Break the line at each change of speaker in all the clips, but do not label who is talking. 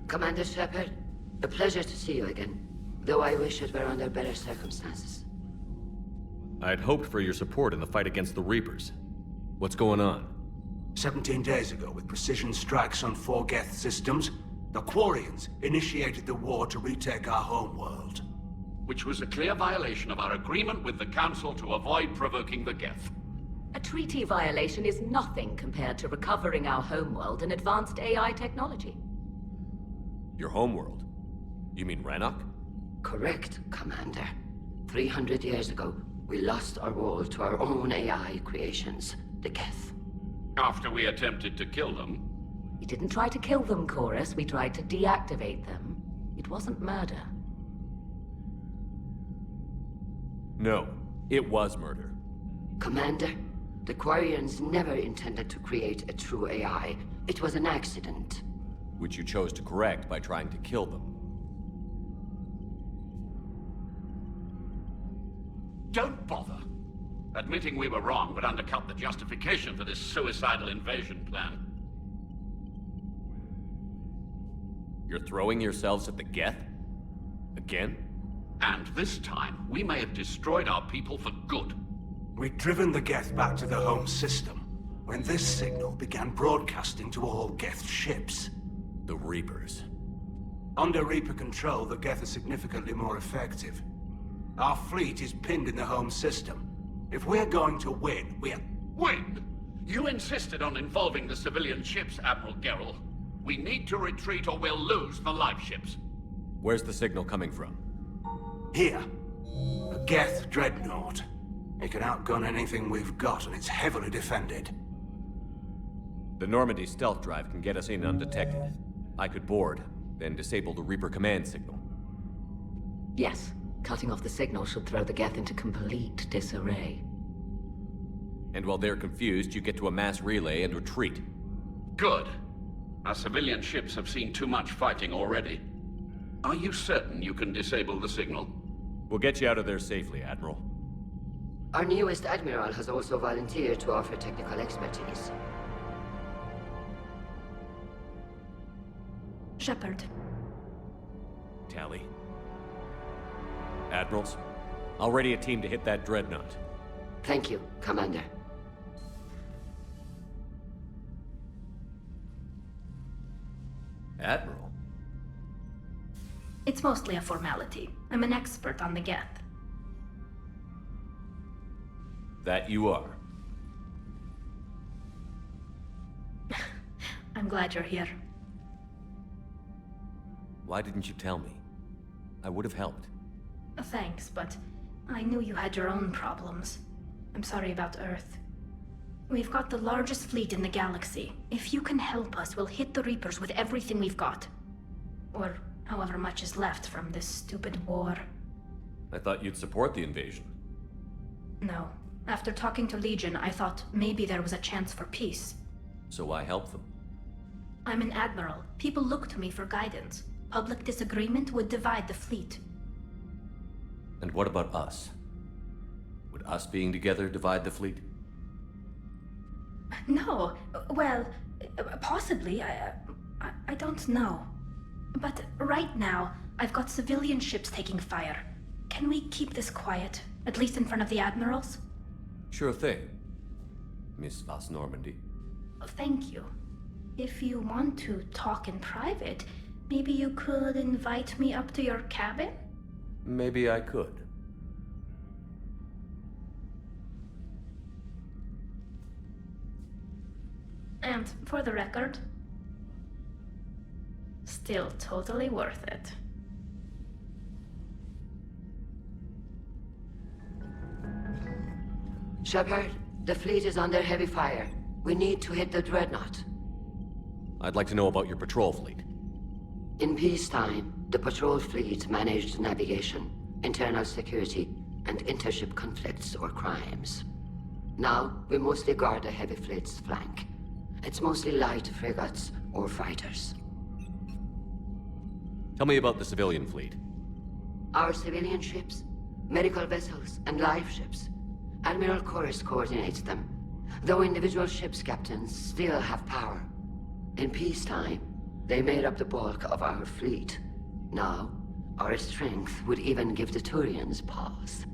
Commander Shepard, a pleasure to see you again, though I wish it were under better circumstances.
I'd hoped for your support in the fight against the Reapers. What's going on?
17 days ago, with precision strikes on 4 Geth systems, the Quarians initiated the war to retake our homeworld.
Which was a clear violation of our agreement with the Council to avoid provoking the Geth.
A treaty violation is nothing compared to recovering our homeworld and advanced AI technology.
Your homeworld? You mean Rannoch?
Correct, Commander. 300 years ago, we lost our world to our own AI creations, the Geth.
After we attempted to kill them.
We didn't try to kill them, Chorus. We tried to deactivate them. It wasn't murder.
No, it was murder.
Commander, the Quarians never intended to create a true AI. It was an accident.
Which you chose to correct by trying to kill them.
Don't bother. Admitting we were wrong would undercut the justification for this suicidal invasion plan.
You're throwing yourselves at the Geth? Again?
And this time, we may have destroyed our people for good.
We'd driven the Geth back to the home system, when this signal began broadcasting to all Geth ships.
The Reapers.
Under Reaper control, the Geth are significantly more effective. Our fleet is pinned in the home system. If we're going to win,
Win? You insisted on involving the civilian ships, Admiral Gerrel. We need to retreat or we'll lose the live ships.
Where's the signal coming from?
Here. A Geth dreadnought. It can outgun anything we've got, and it's heavily defended.
The Normandy stealth drive can get us in undetected. I could board, then disable the Reaper command signal.
Yes, cutting off the signal should throw the Geth into complete disarray.
And while they're confused, you get to a mass relay and retreat.
Good. Our civilian ships have seen too much fighting already. Are you certain you can disable the signal?
We'll get you out of there safely, Admiral.
Our newest Admiral has also volunteered to offer technical expertise.
Shepard.
Tally. Admirals, I'll ready a team to hit that dreadnought.
Thank you, Commander.
Admiral?
It's mostly a formality. I'm an expert on the Geth.
That you are.
I'm glad you're here.
Why didn't you tell me? I would have helped.
Thanks, but I knew you had your own problems. I'm sorry about Earth. We've got the largest fleet in the galaxy. If you can help us, we'll hit the Reapers with everything we've got. Or however much is left from this stupid war.
I thought you'd support the invasion.
No. After talking to Legion, I thought maybe there was a chance for peace.
So why help them?
I'm an admiral. People look to me for guidance. Public disagreement would divide the fleet.
And what about us? Would us being together divide the fleet?
No. Well, possibly. I don't know. But right now, I've got civilian ships taking fire. Can we keep this quiet? At least in front of the admirals?
Sure thing, Miss Vas Normandy.
Thank you. If you want to talk in private, maybe you could invite me up to your cabin?
Maybe I could.
And for the record, still totally worth it.
Shepard, the fleet is under heavy fire. We need to hit the dreadnought.
I'd like to know about your patrol fleet.
In peacetime, the patrol fleet managed navigation, internal security, and intership conflicts or crimes. Now, we mostly guard the heavy fleet's flank. It's mostly light frigates or fighters.
Tell me about the civilian fleet.
Our civilian ships, medical vessels, and live ships. Admiral Chorus coordinates them. Though individual ships' captains still have power. In peacetime, they made up the bulk of our fleet. Now, our strength would even give the Turians pause.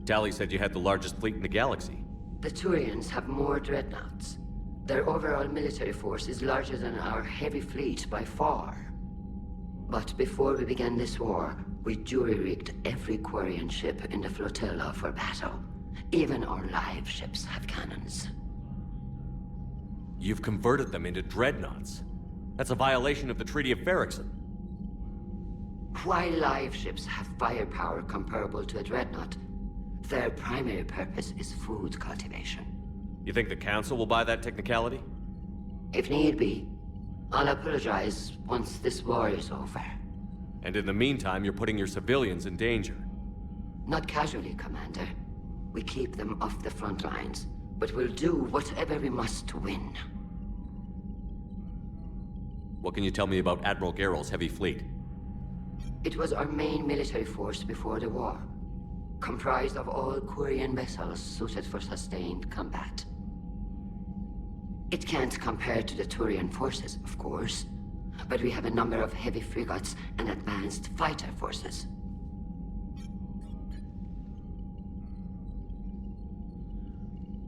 Tali said you had the largest fleet in the galaxy.
The Turians have more dreadnoughts. Their overall military force is larger than our heavy fleet by far. But before we began this war, we jury-rigged every Quarian ship in the flotilla for battle. Even our live ships have cannons.
You've converted them into dreadnoughts. That's a violation of the Treaty of Ferrixon.
While live ships have firepower comparable to a dreadnought, their primary purpose is food cultivation.
You think the Council will buy that technicality?
If need be, I'll apologize once this war is over.
And in the meantime, you're putting your civilians in danger.
Not casually, Commander. We keep them off the front lines, but we'll do whatever we must to win.
What can you tell me about Admiral Geralt's heavy fleet?
It was our main military force before the war, comprised of all Quarian vessels suited for sustained combat. It can't compare to the Turian forces, of course, but we have a number of heavy frigates and advanced fighter forces.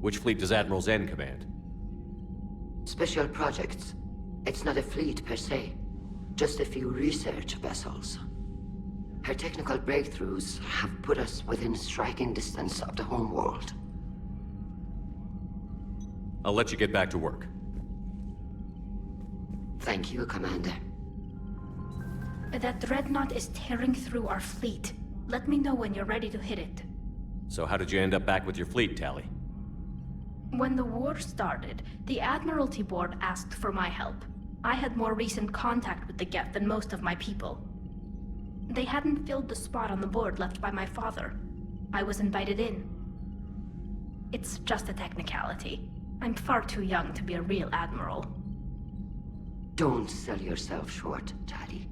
Which fleet does Admiral Zen command?
Special projects. It's not a fleet per se, just a few research vessels. Her technical breakthroughs have put us within striking distance of the homeworld.
I'll let you get back to work.
Thank you, Commander.
That dreadnought is tearing through our fleet. Let me know when you're ready to hit it.
So how did you end up back with your fleet, Tali?
When the war started, the Admiralty Board asked for my help. I had more recent contact with the Geth than most of my people. They hadn't filled the spot on the board left by my father. I was invited in. It's just a technicality. I'm far too young to be a real admiral.
Don't sell yourself short, Tali.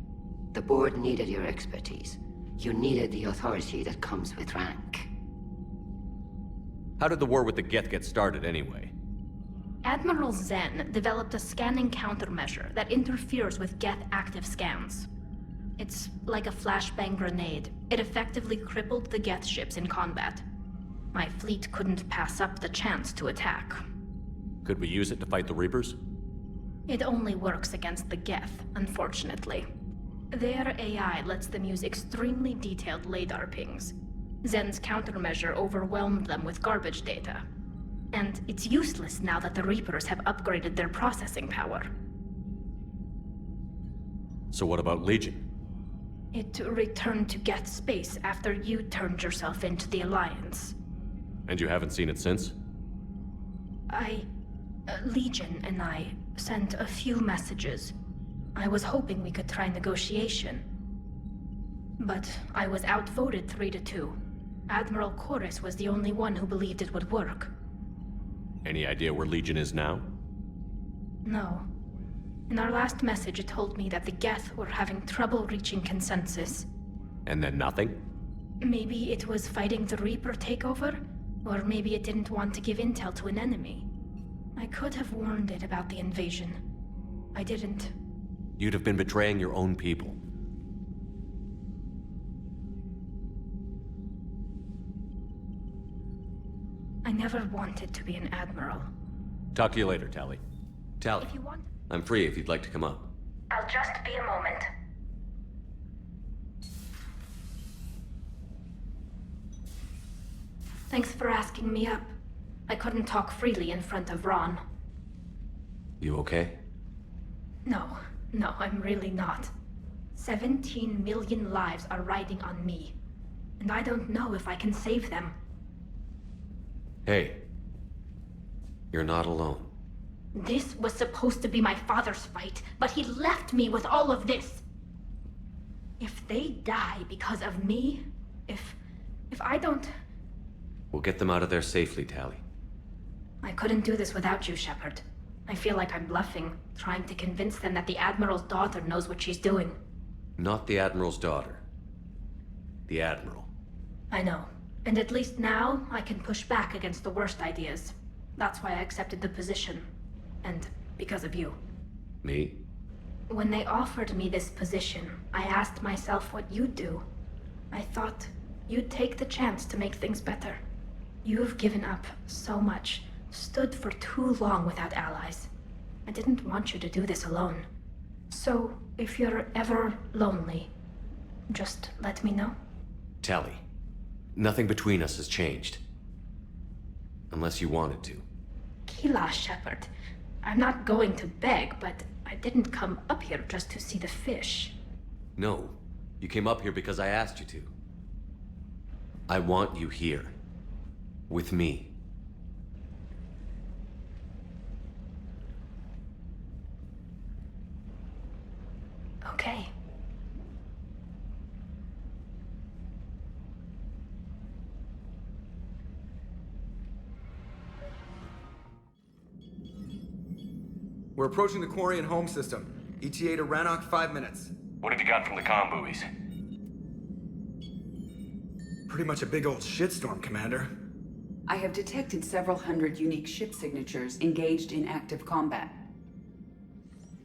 The board needed your expertise. You needed the authority that comes with rank.
How did the war with the Geth get started, anyway?
Admiral Zen developed a scanning countermeasure that interferes with Geth active scans. It's like a flashbang grenade. It effectively crippled the Geth ships in combat. My fleet couldn't pass up the chance to attack.
Could we use it to fight the Reapers?
It only works against the Geth, unfortunately. Their AI lets them use extremely detailed LADAR pings. Zen's countermeasure overwhelmed them with garbage data. And it's useless now that the Reapers have upgraded their processing power.
So what about Legion?
It returned to Geth space after you turned yourself into the Alliance.
And you haven't seen it since?
Legion and I sent a few messages. I was hoping we could try negotiation. But I was outvoted 3-2. Admiral Chorus was the only one who believed it would work.
Any idea where Legion is now?
No. In our last message, it told me that the Geth were having trouble reaching consensus.
And then nothing?
Maybe it was fighting the Reaper takeover, or maybe it didn't want to give intel to an enemy. I could have warned it about the invasion. I didn't.
You'd have been betraying your own people.
I never wanted to be an admiral.
Talk to you later, Tali. Tali,
If you want...
I'm free if you'd like to come up.
I'll just be a moment. Thanks for asking me up. I couldn't talk freely in front of Ron.
You okay?
No, I'm really not. 17 million lives are riding on me. And I don't know if I can save them.
Hey. You're not alone.
This was supposed to be my father's fight, but he left me with all of this. If they die because of me, if I don't...
We'll get them out of there safely, Tali.
I couldn't do this without you, Shepard. I feel like I'm bluffing, trying to convince them that the Admiral's daughter knows what she's doing.
Not the Admiral's daughter. The Admiral.
I know. And at least now, I can push back against the worst ideas. That's why I accepted the position. And because of you.
Me?
When they offered me this position, I asked myself what you'd do. I thought you'd take the chance to make things better. You've given up so much, stood for too long without allies. I didn't want you to do this alone. So, if you're ever lonely, just let me know.
Tally, nothing between us has changed. Unless you wanted to.
Kila, Shepard. I'm not going to beg, but I didn't come up here just to see the fish.
No, you came up here because I asked you to. I want you here. With me.
Okay.
We're approaching the Quarian home system. ETA to Rannoch, 5 minutes.
What have you got from the comm buoys?
Pretty much a big old shitstorm, Commander.
I have detected several hundred unique ship signatures engaged in active combat.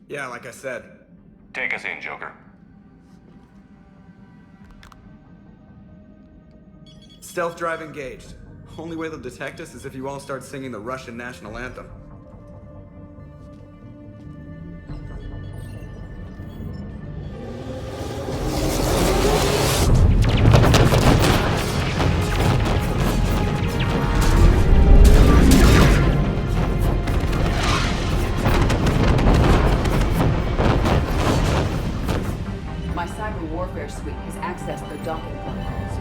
Yeah, like I said.
Take us in, Joker.
Stealth drive engaged. Only way they'll detect us is if you all start singing the Russian national anthem.
My cyber warfare suite has accessed the docking protocols.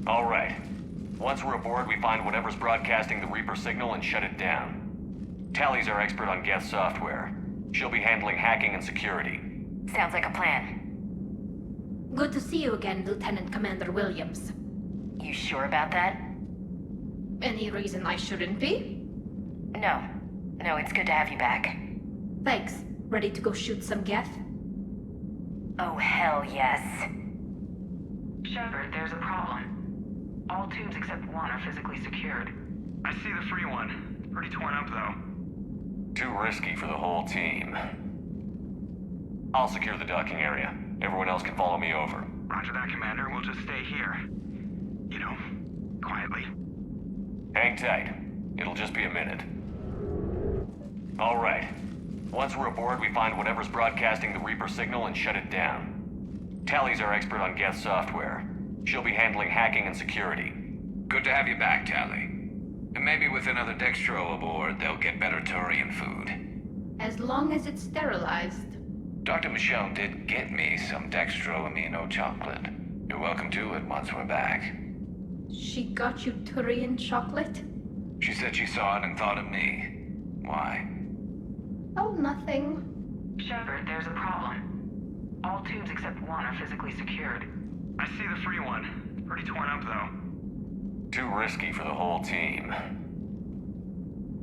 All right. Once we're aboard, we find whatever's broadcasting the Reaper signal and shut it down. Tally's our expert on Geth software. She'll be handling hacking and security.
Sounds like a plan.
Good to see you again, Lieutenant Commander Williams.
You sure about that?
Any reason I shouldn't be?
No. No, it's good to have you back.
Thanks. Ready to go shoot some Geth?
Oh, hell yes.
Shepard, there's a problem. All tubes except one are physically secured. I see the free one. Pretty torn up, though.
Too risky for the whole team. I'll secure the docking area. Everyone else can follow me over.
Roger that, Commander. We'll just stay here. You know, quietly.
Hang tight. It'll just be a minute. All right. Once we're aboard, we find whatever's broadcasting the Reaper signal and shut it down. Tally's our expert on Geth software. She'll be handling hacking and security.
Good to have you back, Tally. And maybe with another Dextro aboard, they'll get better Turian food.
As long as it's sterilized.
Dr. Michelle did get me some Dextro amino chocolate. You're welcome to it once we're back.
She got you Turian chocolate?
She said she saw it and thought of me. Why?
Oh, nothing.
Shepard, there's a problem. All tubes except one are physically secured. I see the free one. Pretty torn up, though.
Too risky for the whole team.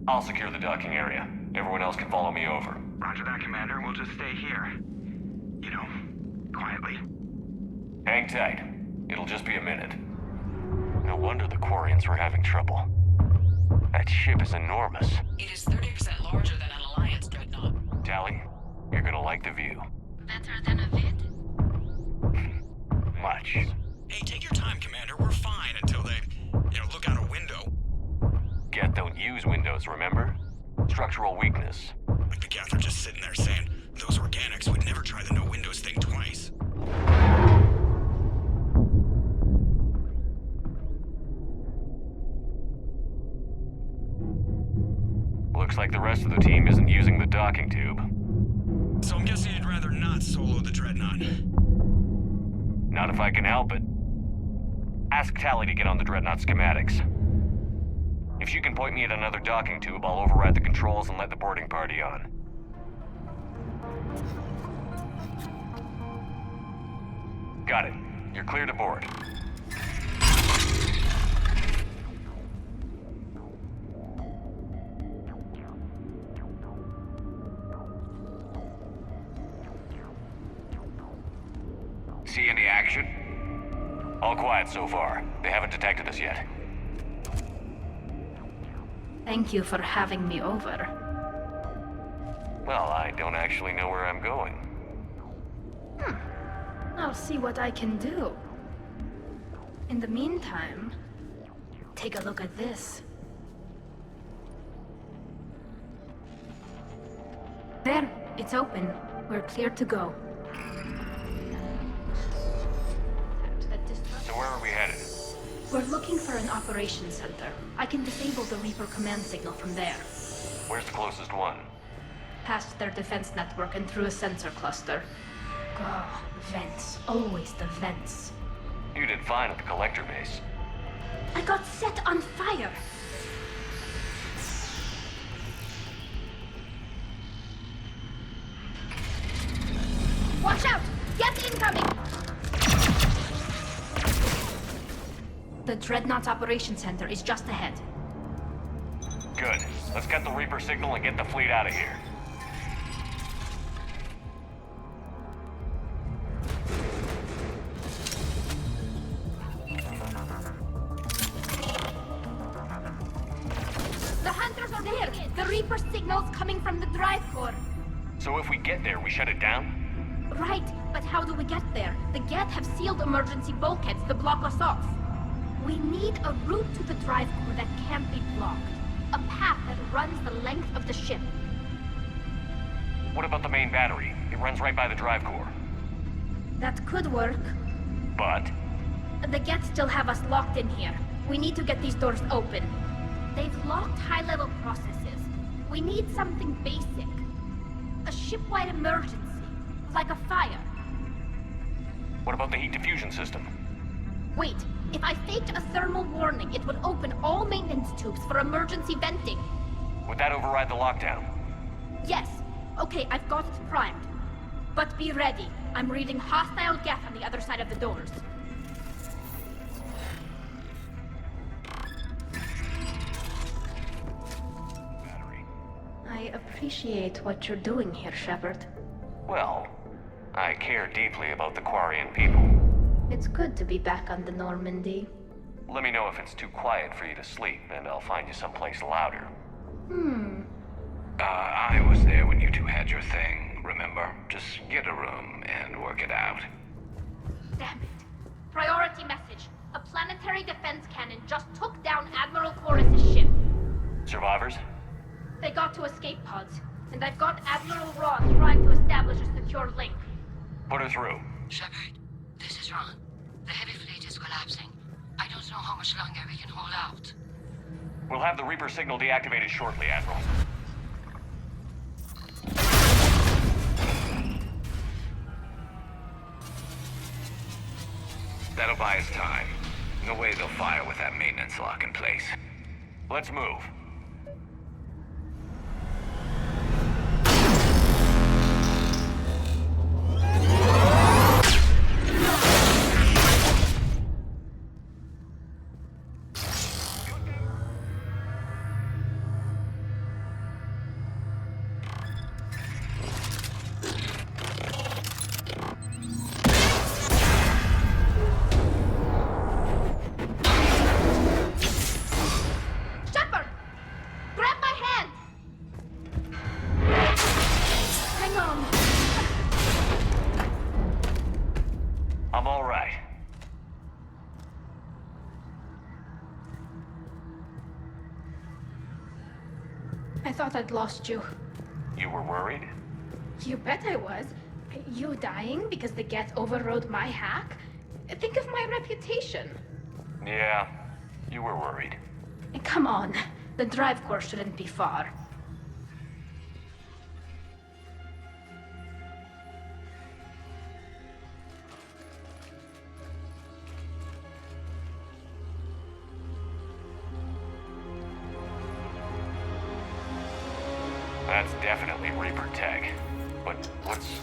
I'll secure the docking area. Everyone else can follow me over.
Roger that, Commander. We'll just stay here. You know, quietly.
Hang tight. It'll just be a minute. No wonder the Quarians were having trouble. That ship is enormous.
It is 30% larger than an Alliance dreadnought.
Tally, you're gonna like the view.
Better than a vid?
Much.
Hey, take your time, Commander. We're fine until they, look out a window.
Geth don't use windows, remember? Structural weakness.
Like the Geth are just sitting there saying, those organics would never try the no windows thing twice.
Looks like the rest of the team isn't using the docking tube.
So I'm guessing you'd rather not solo the Dreadnought.
Not if I can help it. Ask Tally to get on the Dreadnought schematics. If she can point me at another docking tube, I'll override the controls and let the boarding party on. Got it. You're clear to board.
See any action?
All quiet so far. They haven't detected us yet.
Thank you for having me over.
Well, I don't actually know where I'm going.
I'll see what I can do. In the meantime, take a look at this. There, it's open. We're clear to go.
So where are we headed?
We're looking for an operations center. I can disable the Reaper command signal from there.
Where's the closest one?
Past their defense network and through a sensor cluster. Oh, vents. Always the vents.
You did fine at the collector base.
I got set on fire! Watch out! Gas incoming! The Dreadnought's Operations Center is just ahead.
Good. Let's get the Reaper signal and get the fleet out of here.
The hunters are there! The Reaper signal's coming from the drive core.
So if we get there, we shut it down?
Right, but how do we get there? The Geth have sealed emergency bulkheads to block us off. We need a route to the drive core that can't be blocked. A path that runs the length of the ship.
What about the main battery? It runs right by the drive core.
That could work.
But?
The Geth still have us locked in here. We need to get these doors open. They've locked high-level processes. We need something basic. A ship-wide emergency. Like a fire.
What about the heat diffusion system?
Wait, if I faked a thermal warning, it would open all maintenance tubes for emergency venting.
Would that override the lockdown?
Yes. Okay, I've got it primed. But be ready. I'm reading hostile Geth on the other side of the doors.
Battery.
I appreciate what you're doing here, Shepard.
Well, I care deeply about the Quarian people.
It's good to be back on the Normandy.
Let me know if it's too quiet for you to sleep, and I'll find you someplace louder.
I was there when you two had your thing, remember? Just get a room and work it out.
Damn it. Priority message. A planetary defense cannon just took down Admiral Chorus's ship.
Survivors?
They got to escape pods, and I've got Admiral Roth trying to establish a secure link.
Put her through.
Shepard, this is Ron. The heavy fleet is collapsing. I don't know how much longer we can hold out.
We'll have the Reaper signal deactivated shortly, Admiral.
That'll buy us time. No way they'll fire with that maintenance lock in place.
Let's move.
Shepard! Grab my hand! Hang on.
I'm all right.
I thought I'd lost you.
You were worried?
You bet I was. You dying because the Geth overrode my hack? Think of my reputation.
Yeah, you were worried.
Come on. The drive core shouldn't be far.
That's definitely Reaper tech. But what's...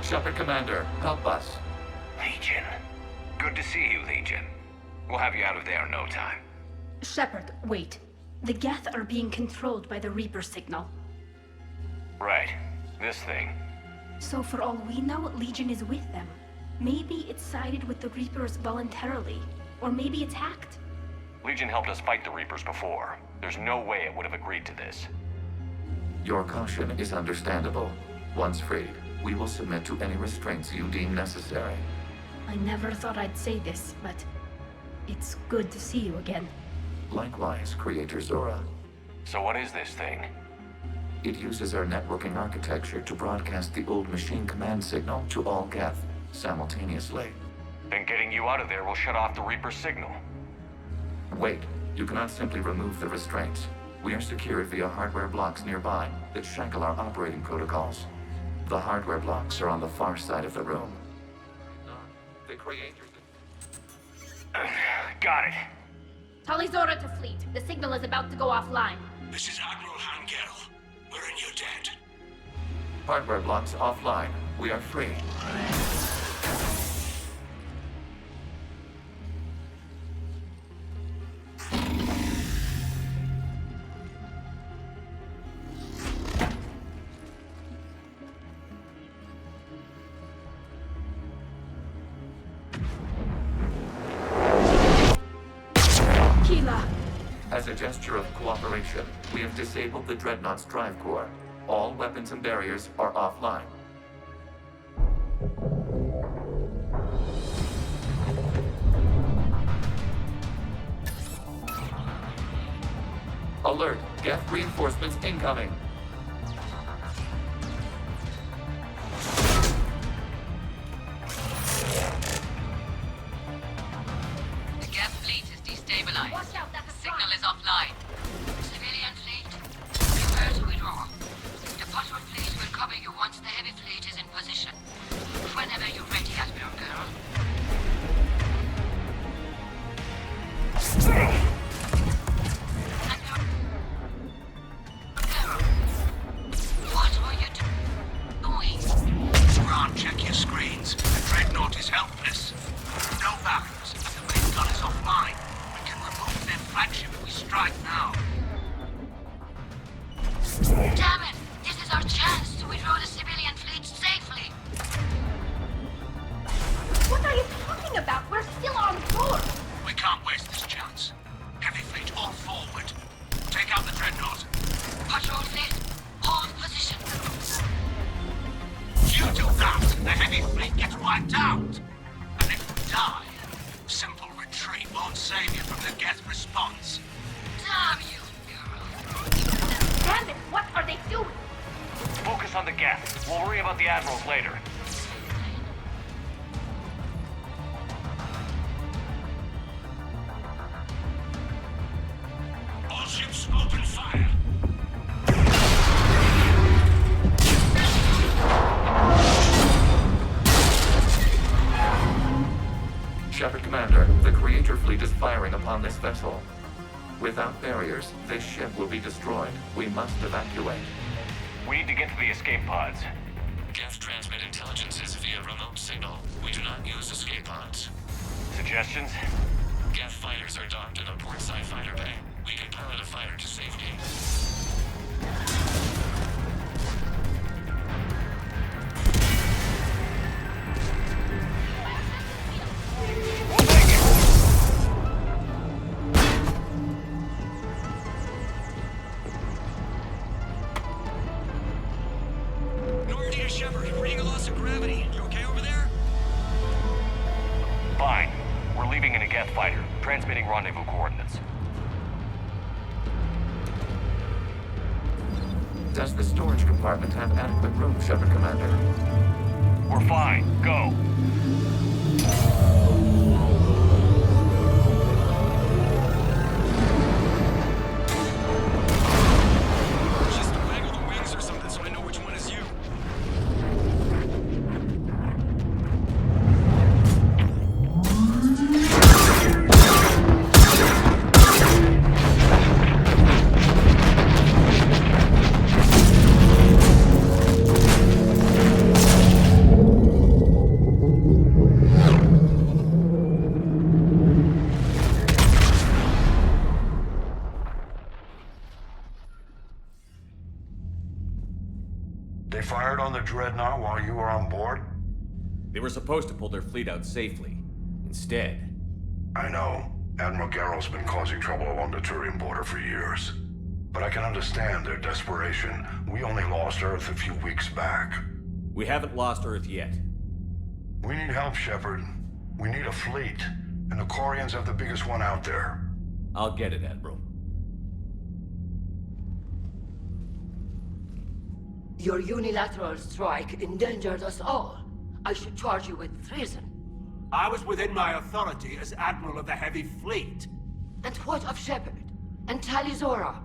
Shepard Commander, help us.
Legion. Good to see you, Legion. We'll have you out of there in no time.
Shepard, wait. The Geth are being controlled by the Reaper signal.
Right. This thing.
So for all we know, Legion is with them. Maybe it sided with the Reapers voluntarily. Or maybe it's hacked.
Legion helped us fight the Reapers before. There's no way it would have agreed to this.
Your caution is understandable. Once freed, we will submit to any restraints you deem necessary.
I never thought I'd say this, but it's good to see you again.
Likewise, Creator Zora.
So what is this thing?
It uses our networking architecture to broadcast the old machine command signal to all Geth simultaneously.
Then getting you out of there will shut off the Reaper signal.
Wait, you cannot simply remove the restraints. We are secured via hardware blocks nearby that shackle our operating protocols. The hardware blocks are on the far side of the room. The Creator...
Got it.
Tali Zora to fleet. The signal is about to go offline.
This is Admiral Hangel. We're in your debt.
Hardware blocks offline. We are free. As a gesture of cooperation, we have disabled the Dreadnought's drive core. All weapons and barriers are offline. Alert! Geth reinforcements incoming!
The Geth fleet is destabilized.
Watch out, that's a
Signal is offline. Civilian fleet, prepare to withdraw. The patrol fleet will cover you once the heavy fleet is in position. Whenever you're ready, Admiral Girl. What were you doing?
Grant, check your screens. The Dreadnought is helpless. No barriers, and the main gun is offline. We can remove their flagship if we strike now.
Damn it! This is our chance to withdraw the civilian fleet safely.
What are you talking about? We're still on board!
We can't waste this chance. Heavy fleet, all forward. Take out the Dreadnought.
Patrol fleet, hold position.
You do that, the heavy fleet gets wiped out. And if we die, simple retreat won't save you from the Geth response.
Damn you, girl.
Damn it! What are they doing?
Focus on the Geth. We'll worry about the admirals later.
All ships open fire.
Shepard Commander, the Creator fleet is firing upon this vessel. Without barriers, this ship will be destroyed. We must evacuate.
We need to get to the escape pods.
Geth transmit intelligences via remote signal. We do not use escape pods.
Suggestions?
Geth fighters are docked in a portside fighter bay. We can pilot a fighter to safety.
We'll take it.
Normandy to Shepard, reading a loss of gravity. You okay over there?
Fine. We're leaving in a Geth fighter, transmitting rendezvous coordinates.
Does the storage compartment have adequate room, Shepard Commander?
We're fine. Go.
Just waggle the wings or something so I know which one is you.
fired on the Dreadnought while you were on board?
They were supposed to pull their fleet out safely. Instead...
I know. Admiral Garrel's been causing trouble along the Turian border for years. But I can understand their desperation. We only lost Earth a few weeks back.
We haven't lost Earth yet.
We need help, Shepard. We need a fleet. And the Quarians have the biggest one out there.
I'll get it, Admiral.
Your unilateral strike endangered us all. I should charge you with treason.
I was within my authority as Admiral of the Heavy Fleet.
And what of Shepard? And Talizora?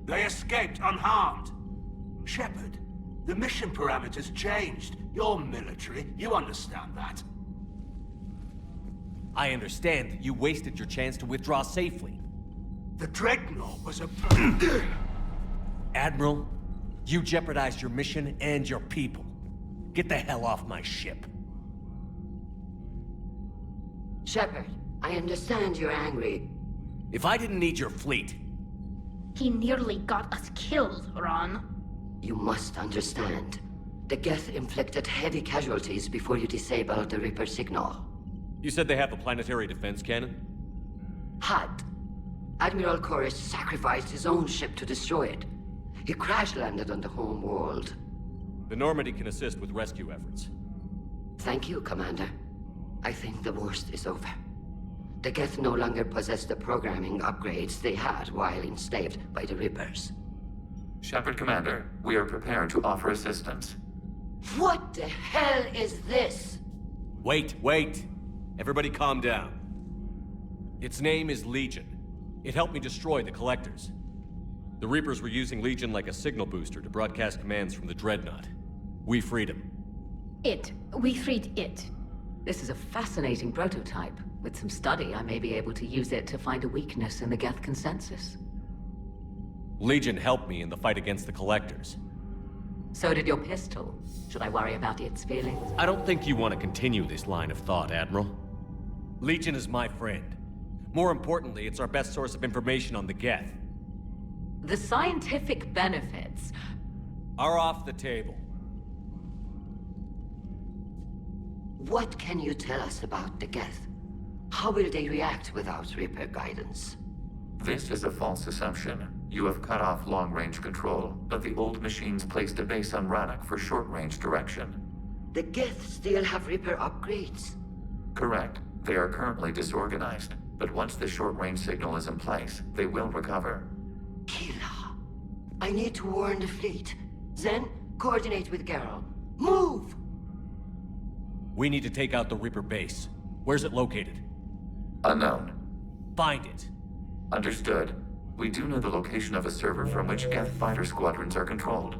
They escaped unharmed. Shepard, the mission parameters changed. You're military, you understand that.
I understand that you wasted your chance to withdraw safely.
The Dreadnought was a...
Admiral, you jeopardized your mission and your people. Get the hell off my ship.
Shepard, I understand you're angry.
If I didn't need your fleet...
He nearly got us killed, Ron.
You must understand. The Geth inflicted heavy casualties before you disabled the Reaper signal.
You said they have a planetary defense cannon?
Had. Admiral Chorus sacrificed his own ship to destroy it. He crash-landed on the home world.
The Normandy can assist with rescue efforts.
Thank you, Commander. I think the worst is over. The Geth no longer possess the programming upgrades they had while enslaved by the Reapers.
Shepard, Commander, we are prepared to offer assistance.
What the hell is this?
Wait. Everybody calm down. Its name is Legion. It helped me destroy the Collectors. The Reapers were using Legion like a signal booster to broadcast commands from the Dreadnought. We freed him.
We freed it.
This is a fascinating prototype. With some study, I may be able to use it to find a weakness in the Geth consensus.
Legion helped me in the fight against the Collectors.
So did your pistol. Should I worry about its feelings?
I don't think you want to continue this line of thought, Admiral. Legion is my friend. More importantly, it's our best source of information on the Geth.
The scientific benefits
are off the table.
What can you tell us about the Geth? How will they react without Reaper guidance?
This is a false assumption. You have cut off long-range control, but the old machines placed a base on Rannoch for short-range direction.
The Geth still have Reaper upgrades?
Correct. They are currently disorganized, but once the short-range signal is in place, they will recover.
Kila, I need to warn the fleet. Then, coordinate with Garrel. Move!
We need to take out the Reaper base. Where's it located?
Unknown.
Find it.
Understood. We do know the location of a server from which Geth fighter squadrons are controlled.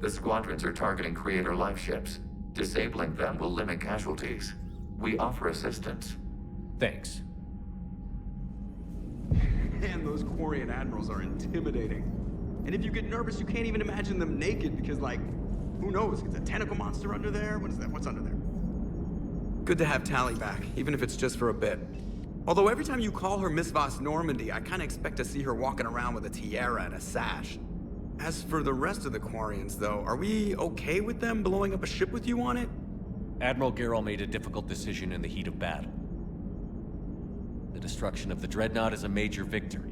The squadrons are targeting Creator life ships. Disabling them will limit casualties. We offer assistance.
Thanks.
Man, those Quarian admirals are intimidating. And if you get nervous, you can't even imagine them naked because, like, who knows? It's a tentacle monster under there? What is that? What's under there? Good to have Tally back, even if it's just for a bit. Although every time you call her Miss Voss Normandy, I kinda expect to see her walking around with a tiara and a sash. As for the rest of the Quarians, though, are we okay with them blowing up a ship with you on it?
Admiral Garrel made a difficult decision in the heat of battle. The destruction of the Dreadnought is a major victory.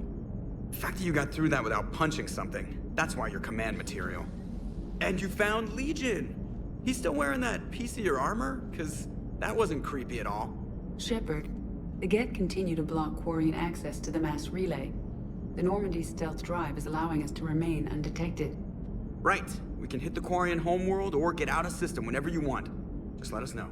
The fact that you got through that without punching something, that's why you're command material. And you found Legion! He's still wearing that piece of your armor? 'Cause that wasn't creepy at all.
Shepard, the Geth continue to block Quarian access to the mass relay. The Normandy's stealth drive is allowing us to remain undetected.
Right. We can hit the Quarian homeworld or get out of system whenever you want. Just let us know.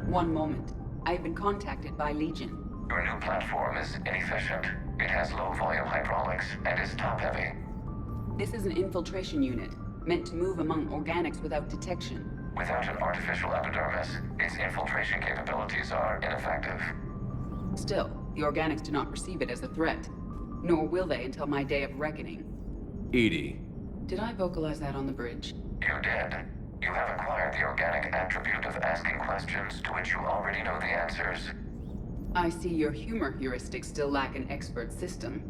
One moment. I have been contacted by Legion.
Your new platform is inefficient. It has low-volume hydraulics and is top-heavy.
This is an infiltration unit, meant to move among organics without detection.
Without an artificial epidermis, its infiltration capabilities are ineffective.
Still, the organics do not perceive it as a threat. Nor will they until my day of reckoning.
Edie.
Did I vocalize that on the bridge?
You did. You have acquired the organic attribute of asking questions to which you already know the answers.
I see your humor heuristics still lack an expert system.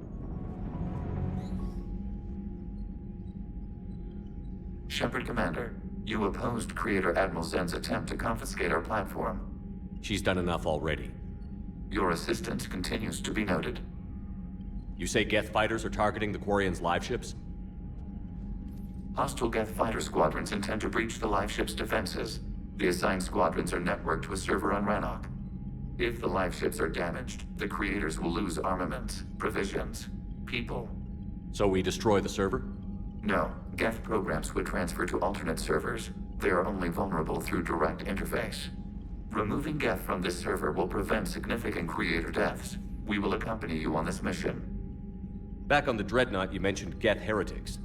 Shepard Commander, you opposed Creator Admiral Zen's attempt to confiscate our platform.
She's done enough already.
Your assistance continues to be noted.
You say Geth fighters are targeting the Quarians' live ships?
Hostile Geth fighter squadrons intend to breach the live ship's defenses. The assigned squadrons are networked to a server on Rannoch. If the live ships are damaged, the Creators will lose armaments, provisions, people.
So we destroy the server?
No. Geth programs would transfer to alternate servers. They are only vulnerable through direct interface. Removing Geth from this server will prevent significant Creator deaths. We will accompany you on this mission.
Back on the Dreadnought, you mentioned Geth heretics.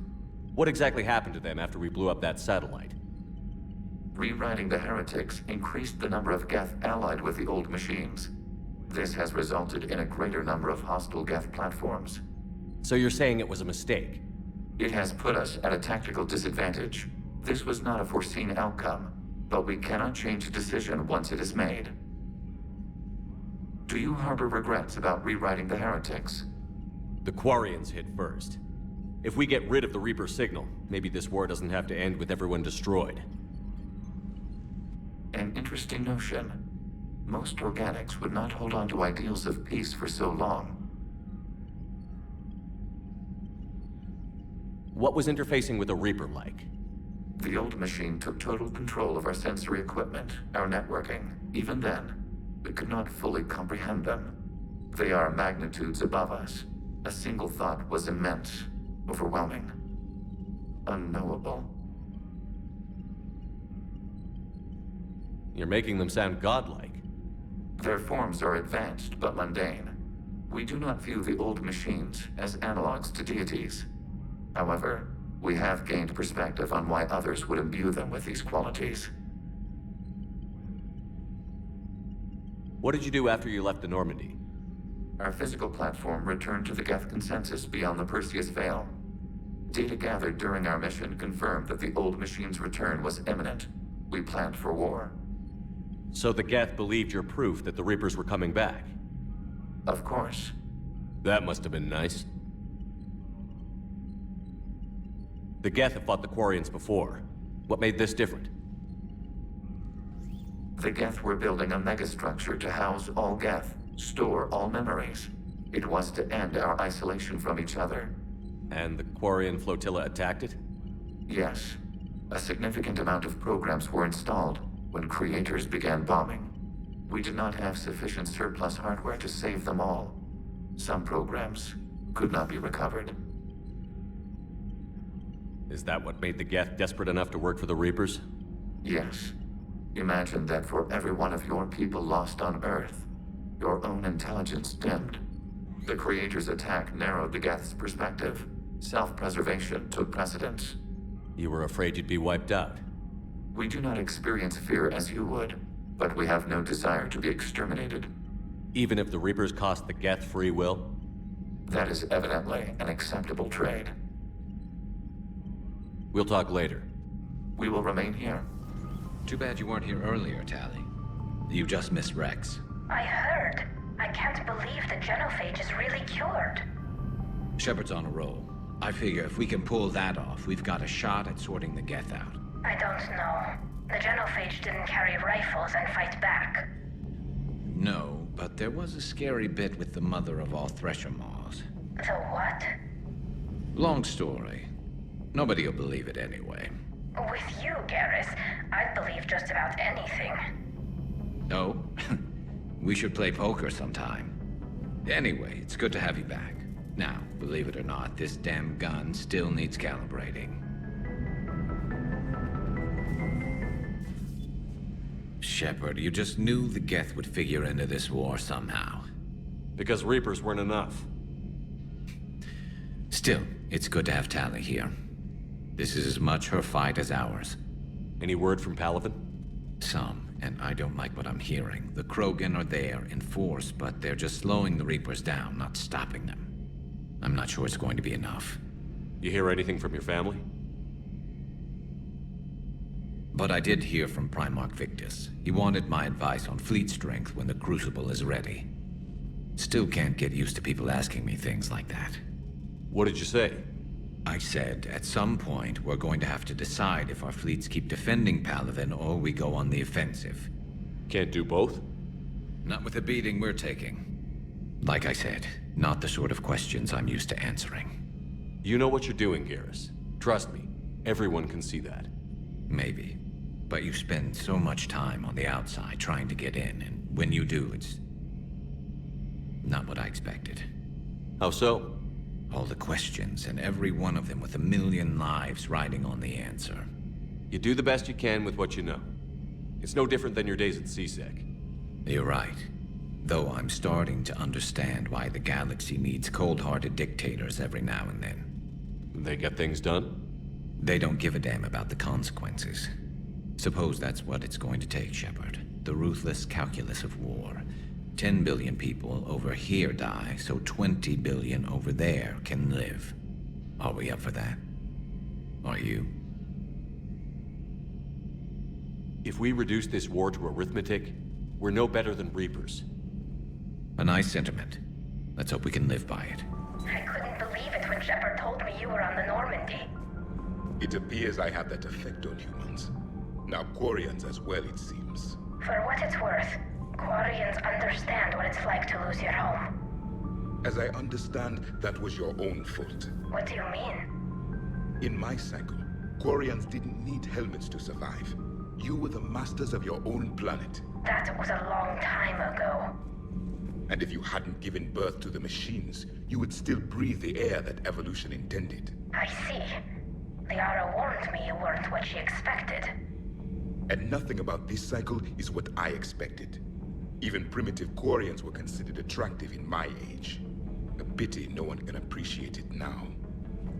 What exactly happened to them after we blew up that satellite?
Rewriting the heretics increased the number of Geth allied with the old machines. This has resulted in a greater number of hostile Geth platforms.
So you're saying it was a mistake?
It has put us at a tactical disadvantage. This was not a foreseen outcome, but we cannot change a decision once it is made. Do you harbor regrets about rewriting the heretics?
The Quarians hit first. If we get rid of the Reaper signal, maybe this war doesn't have to end with everyone destroyed.
An interesting notion. Most organics would not hold on to ideals of peace for so long.
What was interfacing with a Reaper like?
The old machine took total control of our sensory equipment, our networking. Even then, we could not fully comprehend them. They are magnitudes above us. A single thought was immense, overwhelming, unknowable.
You're making them sound godlike.
Their forms are advanced but mundane. We do not view the old machines as analogs to deities. However, we have gained perspective on why others would imbue them with these qualities.
What did you do after you left the Normandy?
Our physical platform returned to the Geth consensus beyond the Perseus Veil. Data gathered during our mission confirmed that the old machine's return was imminent. We planned for war.
So the Geth believed your proof that the Reapers were coming back?
Of course.
That must have been nice. The Geth have fought the Quarians before. What made this different?
The Geth were building a megastructure to house all Geth, store all memories. It was to end our isolation from each other.
And the Quarian flotilla attacked it?
Yes. A significant amount of programs were installed when Creators began bombing. We did not have sufficient surplus hardware to save them all. Some programs could not be recovered.
Is that what made the Geth desperate enough to work for the Reapers?
Yes. Imagine that for every one of your people lost on Earth, your own intelligence dimmed. The Creator's attack narrowed the Geth's perspective. Self-preservation took precedence.
You were afraid you'd be wiped out?
We do not experience fear as you would, but we have no desire to be exterminated.
Even if the Reapers cost the Geth free will?
That is evidently an acceptable trade.
We'll talk later.
We will remain here.
Too bad you weren't here earlier, Tally. You just missed Rex.
I heard. I can't believe the genophage is really cured.
Shepard's on a roll. I figure if we can pull that off, we've got a shot at sorting the Geth out.
I don't know. The genophage didn't carry rifles and fight back.
No, but there was a scary bit with the mother of all Thresher Maws.
The what?
Long story. Nobody'll believe it anyway.
With you, Garrus, I'd believe just about anything.
No? We should play poker sometime. Anyway, it's good to have you back. Now, believe it or not, this damn gun still needs calibrating. Shepard, you just knew the Geth would figure into this war somehow.
Because Reapers weren't enough.
Still, it's good to have Tally here. This is as much her fight as ours.
Any word from Palaven?
Some, and I don't like what I'm hearing. The Krogan are there in force, but they're just slowing the Reapers down, not stopping them. I'm not sure it's going to be enough.
You hear anything from your family?
But I did hear from Primarch Victus. He wanted my advice on fleet strength when the Crucible is ready. Still can't get used to people asking me things like that.
What did you say?
I said, at some point, we're going to have to decide if our fleets keep defending Palaven or we go on the offensive.
Can't do both?
Not with the beating we're taking. Like I said, not the sort of questions I'm used to answering.
You know what you're doing, Garrus. Trust me, everyone can see that.
Maybe. But you spend so much time on the outside trying to get in, and when you do, it's not what I expected.
How so?
All the questions, and every one of them with a million lives riding on the answer.
You do the best you can with what you know. It's no different than your days at CSEC.
You're right. Though I'm starting to understand why the galaxy needs cold-hearted dictators every now and then.
They get things done?
They don't give a damn about the consequences. Suppose that's what it's going to take, Shepard. The ruthless calculus of war. 10 billion people over here die, so 20 billion over there can live. Are we up for that? Are you?
If we reduce this war to arithmetic, we're no better than Reapers.
A nice sentiment. Let's hope we can live by it.
I couldn't believe it when Shepard told me you were on the Normandy.
It appears I have that effect on humans. Now Quarians as well, it seems.
For what it's worth, Quarians understand what it's like to lose your home.
As I understand, that was your own fault.
What do you mean?
In my cycle, Quarians didn't need helmets to survive. You were the masters of your own planet.
That was a long time ago.
And if you hadn't given birth to the machines, you would still breathe the air that evolution intended.
I see. Liara warned me you weren't what she expected.
And nothing about this cycle is what I expected. Even primitive Quarians were considered attractive in my age. A pity no one can appreciate it now.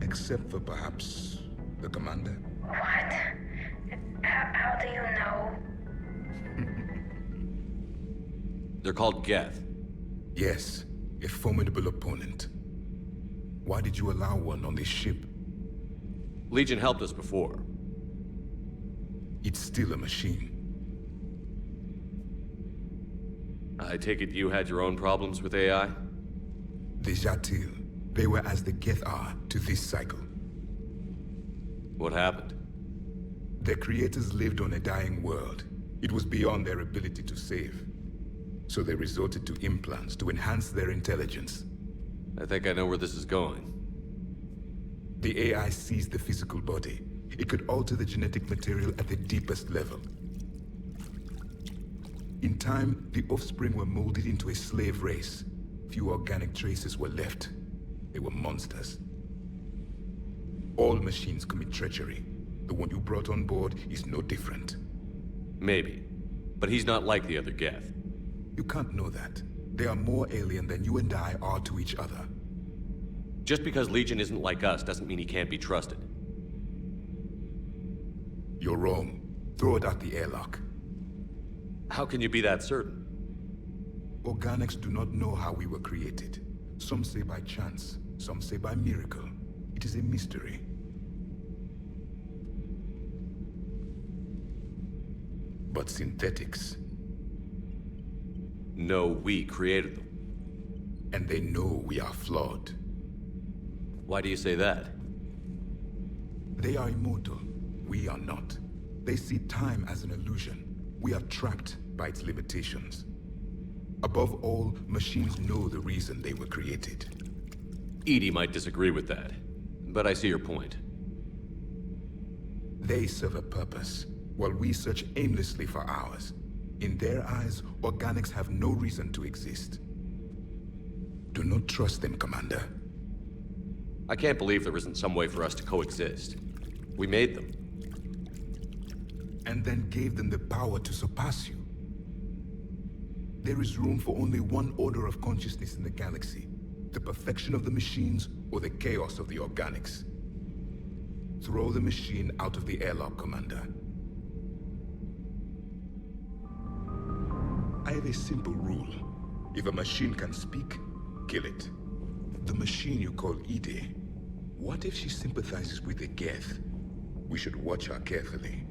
Except for perhaps the commander.
What? How do you know?
They're called Geth.
Yes, a formidable opponent. Why did you allow one on this ship?
Legion helped us before.
It's still a machine.
I take it you had your own problems with AI?
The Jatil. They were as the Geth are to this cycle.
What happened?
Their creators lived on a dying world. It was beyond their ability to save. So they resorted to implants to enhance their intelligence.
I think I know where this is going.
The AI sees the physical body. It could alter the genetic material at the deepest level. In time, the offspring were molded into a slave race. Few organic traces were left. They were monsters. All machines commit treachery. The one you brought on board is no different.
Maybe. But he's not like the other Geth.
You can't know that. They are more alien than you and I are to each other.
Just because Legion isn't like us doesn't mean he can't be trusted.
You're wrong. Throw it at the airlock.
How can you be that certain?
Organics do not know how we were created. Some say by chance, some say by miracle. It is a mystery. But synthetics...
No, we created them.
And they know we are flawed.
Why do you say that?
They are immortal. We are not. They see time as an illusion. We are trapped by its limitations. Above all, machines know the reason they were created.
EDI might disagree with that, but I see your point.
They serve a purpose, while we search aimlessly for ours. In their eyes, organics have no reason to exist. Do not trust them, Commander.
I can't believe there isn't some way for us to coexist. We made them.
And then gave them the power to surpass you. There is room for only one order of consciousness in the galaxy. The perfection of the machines or the chaos of the organics. Throw the machine out of the airlock, Commander. I have a simple rule. If a machine can speak, kill it. The machine you call EDI, what if she sympathizes with the Geth? We should watch her carefully.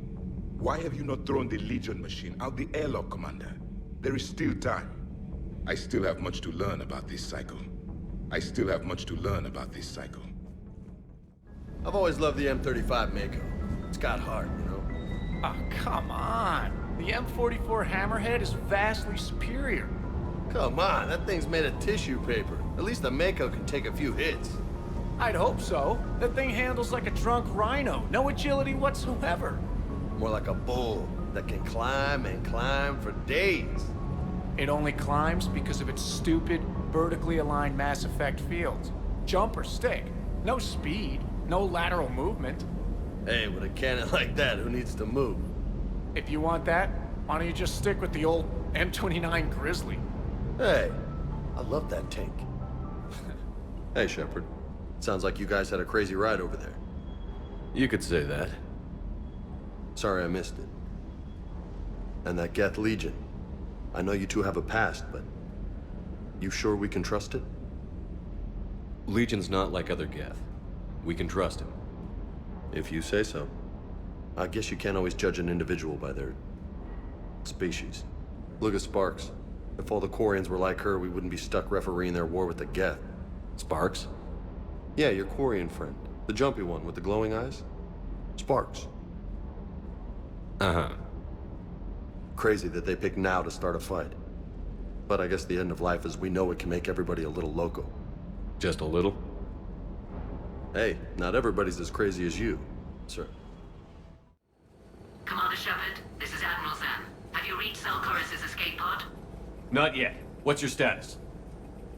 Why have you not thrown the Legion machine out the airlock, Commander? There is still time. I still have much to learn about this cycle.
I've always loved the M35 Mako. It's got heart, you know?
Oh, come on. The M44 Hammerhead is vastly superior.
Come on, that thing's made of tissue paper. At least the Mako can take a few hits.
I'd hope so. That thing handles like a drunk rhino. No agility whatsoever.
More like a bull that can climb and climb for days.
It only climbs because of its stupid, vertically aligned Mass Effect fields. Jump or stick. No speed, no lateral movement.
Hey, with a cannon like that, who needs to move?
If you want that, why don't you just stick with the old M29 Grizzly?
Hey, I love that tank. Hey, Shepard. Sounds like you guys had a crazy ride over there.
You could say that.
Sorry I missed it. And that Geth Legion. I know you two have a past, but you sure we can trust it?
Legion's not like other Geth. We can trust him.
If you say so. I guess you can't always judge an individual by their species. Look at Sparks. If all the Quarians were like her, we wouldn't be stuck refereeing their war with the Geth.
Sparks?
Yeah, your Quarian friend. The jumpy one with the glowing eyes. Sparks.
Uh-huh.
Crazy that they pick now to start a fight. But I guess the end of life as we know it can make everybody a little loco.
Just a little?
Hey, not everybody's as crazy as you, sir.
Commander Shepard, this is Admiral Zan. Have you reached Zelkorus' escape pod?
Not yet. What's your status?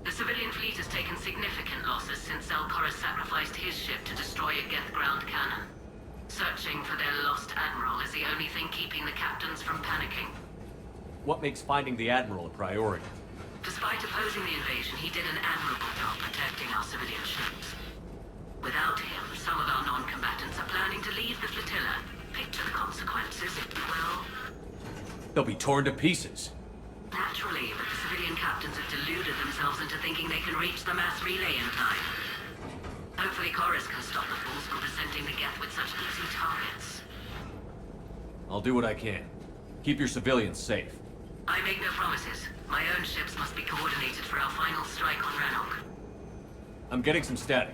The civilian fleet has taken significant losses since Zelkorus sacrificed his ship to destroy a Geth ground cannon. Searching for their lost admiral is the only thing keeping the captains from panicking.
What makes finding the Admiral a priority?
Despite opposing the invasion, he did an admirable job protecting our civilian ships. Without him, some of our non-combatants are planning to leave the flotilla. Picture the consequences, if you will.
They'll be torn to pieces.
Naturally, but the civilian captains have deluded themselves into thinking they can reach the mass relay in time. Hopefully Chorus can stop the fools from presenting the Geth with such easy targets.
I'll do what I can. Keep your civilians safe.
I make no promises. My own ships must be coordinated for our final strike on Rannoch.
I'm getting some static.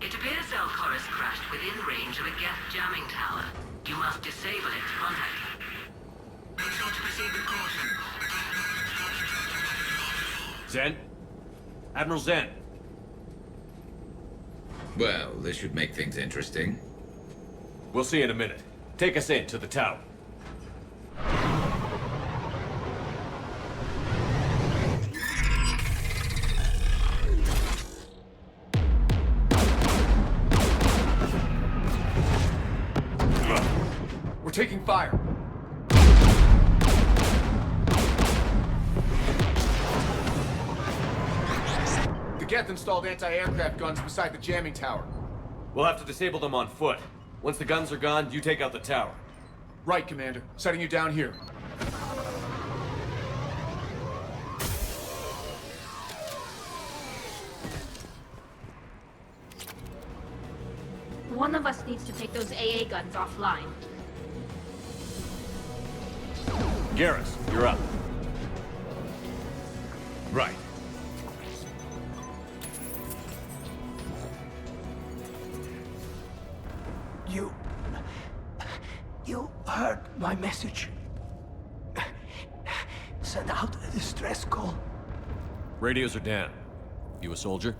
It appears Zelkorus crashed within range of a Geth jamming tower. You must disable it to contact it. Make sure to proceed with caution.
Zen? Admiral Zen.
Well, this should make things interesting.
We'll see in a minute. Take us in to the tower.
We're taking fire. The Geth installed anti-aircraft guns beside the jamming tower.
We'll have to disable them on foot. Once the guns are gone, you take out the tower.
Right, Commander. Setting you down here.
One of us needs to take those AA guns offline.
Garrus, you're up.
Right.
You heard my message. Send out a distress call.
Radios are down. You a soldier?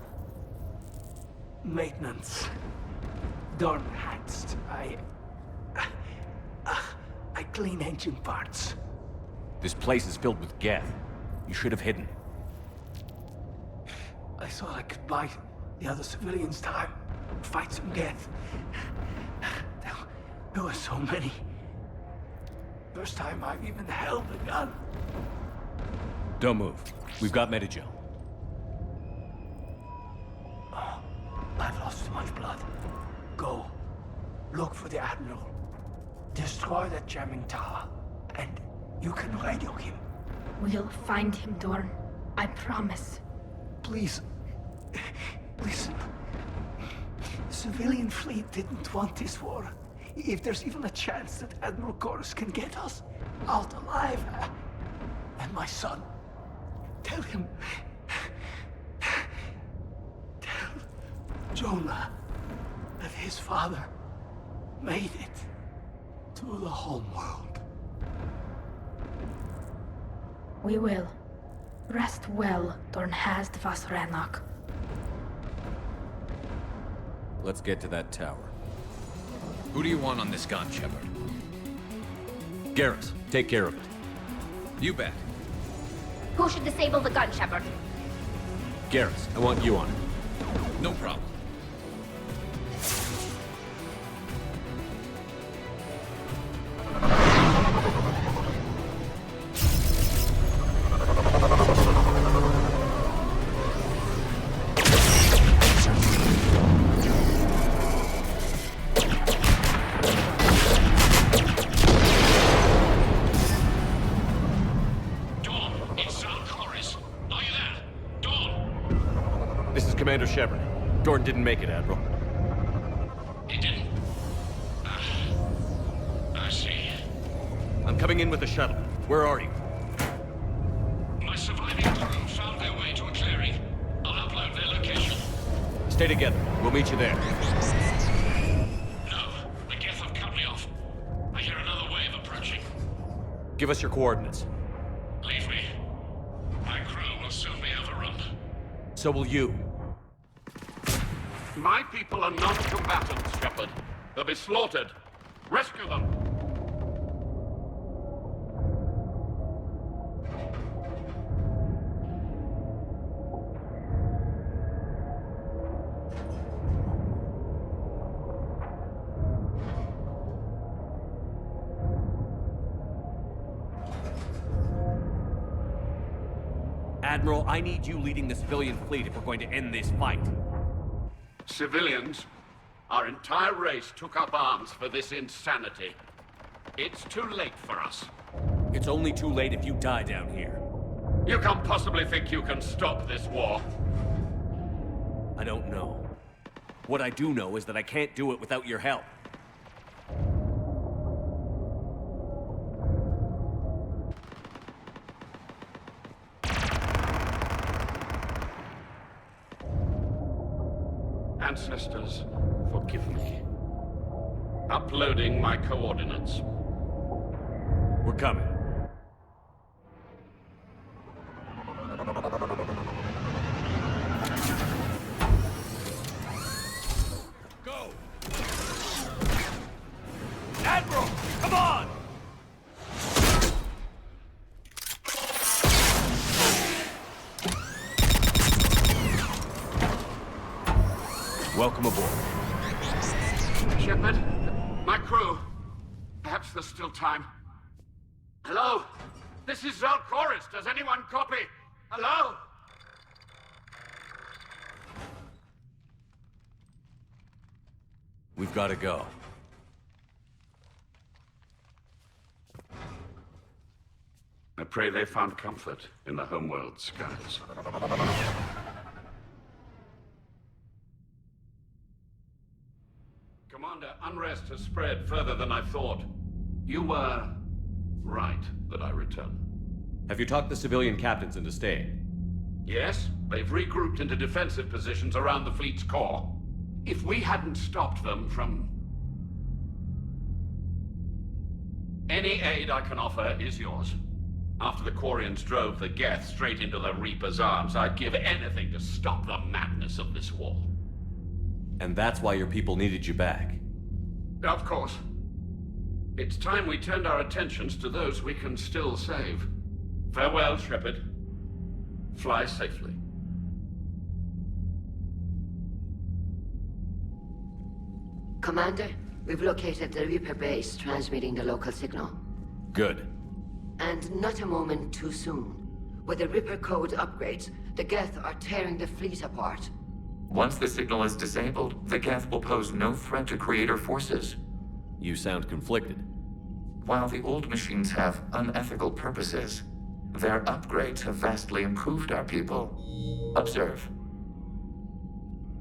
Maintenance. Dorn hatched. I clean engine parts.
This place is filled with Geth. You should have hidden.
I thought I could buy the other civilians time. Fight some Geth. There were so many. First time I've even held a gun.
Don't move. We've got Medigel.
Oh, I've lost too much blood. Go. Look for the Admiral. Destroy that jamming tower. And you can radio him.
We'll find him, Dorn. I promise.
Please. Listen. The civilian fleet didn't want this war. If there's even a chance that Admiral Chorus can get us out alive, and my son, tell him. Tell Jonah that his father made it to the homeworld.
We will. Rest well, Dornhazd Vasranok.
Let's get to that tower.
Who do you want on this gun, Shepard?
Garrus, take care of it.
You bet.
Who should disable the gun, Shepard?
Garrus, I want you on it.
No problem.
Commander Shepard. Dorn didn't make it, Admiral.
He didn't? I see.
I'm coming in with the shuttle. Where are you?
My surviving crew found their way to a clearing. I'll upload their location.
Stay together. We'll meet you there.
No, the Geth have cut me off. I hear another wave approaching.
Give us your coordinates.
Leave me. My crew will soon be overrun.
So will you.
My people are non-combatants, Shepard. They'll be slaughtered. Rescue them!
Admiral, I need you leading the civilian fleet if we're going to end this fight.
Civilians, our entire race took up arms for this insanity. It's too late for us.
It's only too late if you die down here.
You can't possibly think you can stop this war.
I don't know. What I do know is that I can't do it without your help.
Ancestors, forgive me. Uploading my coordinates.
We're coming.
Go! Admiral, come on!
Welcome aboard.
Shepard, my crew. Perhaps there's still time. Hello? This is Zalcoris. Does anyone copy? Hello?
We've got to go.
I pray they found comfort in the homeworld skies. Commander, unrest has spread further than I thought. You were right that I return.
Have you talked the civilian captains into staying?
Yes, they've regrouped into defensive positions around the fleet's core. If we hadn't stopped them from... Any aid I can offer is yours. After the Quarians drove the Geth straight into the Reaper's arms, I'd give anything to stop the madness of this war.
And that's why your people needed you back.
Of course. It's time we turned our attentions to those we can still save. Farewell, Shepard. Fly safely.
Commander, we've located the Reaper base transmitting the local signal.
Good.
And not a moment too soon. With the Reaper code upgrades, the Geth are tearing the fleet apart.
Once the signal is disabled, the Geth will pose no threat to Creator forces.
You sound conflicted.
While the old machines have unethical purposes, their upgrades have vastly improved our people. Observe.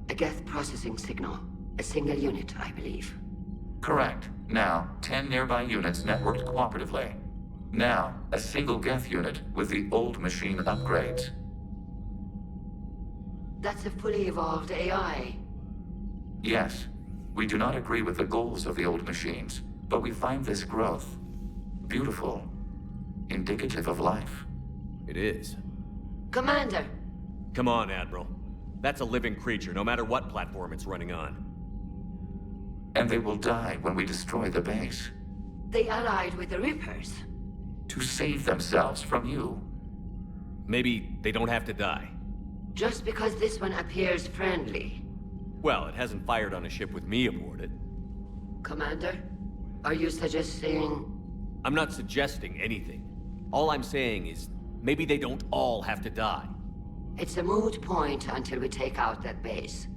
A Geth processing signal. A single unit, I believe.
Correct. Now, 10 nearby units networked cooperatively. Now, a single Geth unit with the old machine upgrades.
That's a fully evolved AI.
Yes. We do not agree with the goals of the old machines, but we find this growth beautiful, indicative of life.
It is.
Commander!
Come on, Admiral. That's a living creature, no matter what platform it's running on.
And they will die when we destroy the base.
They allied with the Reapers.
To save themselves from you.
Maybe they don't have to die.
Just because this one appears friendly.
Well, it hasn't fired on a ship with me aboard it.
Commander, are you suggesting...
I'm not suggesting anything. All I'm saying is, maybe they don't all have to die.
It's a moot point until we take out that base.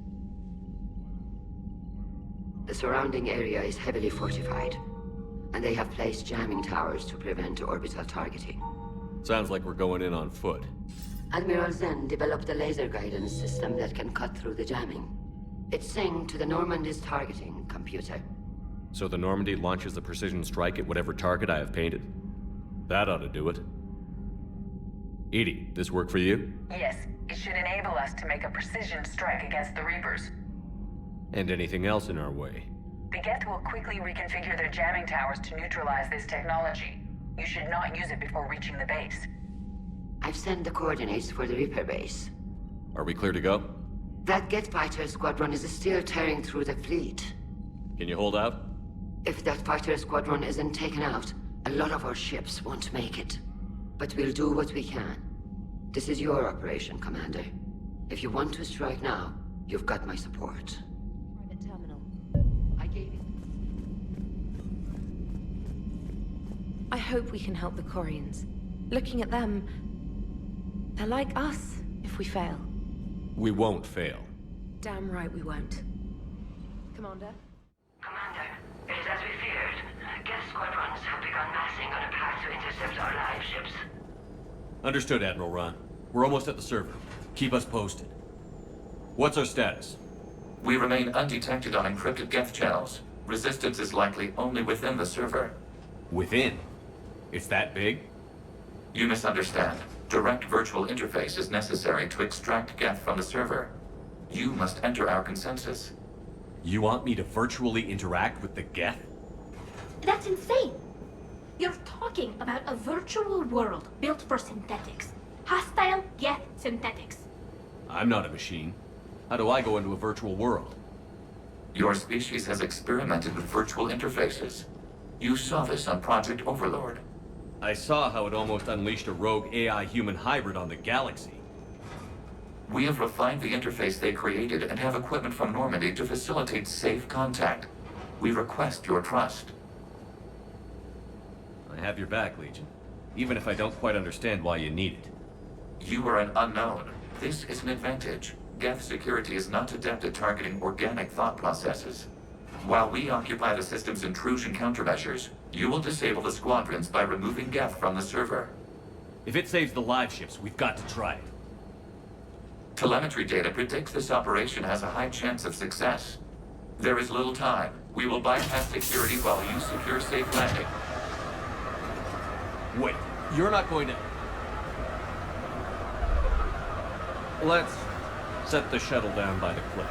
The surrounding area is heavily fortified, and they have placed jamming towers to prevent orbital targeting.
Sounds like we're going in on foot.
Admiral Zen developed a laser guidance system that can cut through the jamming. It's synced to the Normandy's targeting computer.
So the Normandy launches a precision strike at whatever target I have painted? That ought to do it. Edie, this work for you?
Yes, it should enable us to make a precision strike against the Reapers.
And anything else in our way?
The Geth will quickly reconfigure their jamming towers to neutralize this technology. You should not use it before reaching the base.
I've sent the coordinates for the Reaper base.
Are we clear to go?
That Geth fighter squadron is still tearing through the fleet.
Can you hold out?
If that fighter squadron isn't taken out, a lot of our ships won't make it. But we'll do what we can. This is your operation, Commander. If you want to strike now, you've got my support.
Private terminal. I hope we can help the Quarians. Looking at them, they're like us if we fail.
We won't fail.
Damn right we won't. Commander?
Commander, it is as we feared. Geth squadrons have begun massing on a path to intercept our live ships.
Understood, Admiral Ron. We're almost at the server. Keep us posted. What's our status?
We remain undetected on encrypted Geth channels. Resistance is likely only within the server.
Within? It's that big?
You misunderstand. Direct virtual interface is necessary to extract Geth from the server. You must enter our consensus.
You want me to virtually interact with the Geth?
That's insane! You're talking about a virtual world built for synthetics. Hostile Geth synthetics.
I'm not a machine. How do I go into a virtual world?
Your species has experimented with virtual interfaces. You saw this on Project Overlord.
I saw how it almost unleashed a rogue AI-human hybrid on the galaxy.
We have refined the interface they created and have equipment from Normandy to facilitate safe contact. We request your trust.
I have your back, Legion. Even if I don't quite understand why you need it.
You are an unknown. This is an advantage. Geth security is not adept at targeting organic thought processes. While we occupy the system's intrusion countermeasures, you will disable the squadrons by removing Geth from the server.
If it saves the live ships, we've got to try it.
Telemetry data predicts this operation has a high chance of success. There is little time. We will bypass security while you secure safe landing.
Wait, you're not going to... Let's set the shuttle down by the cliff.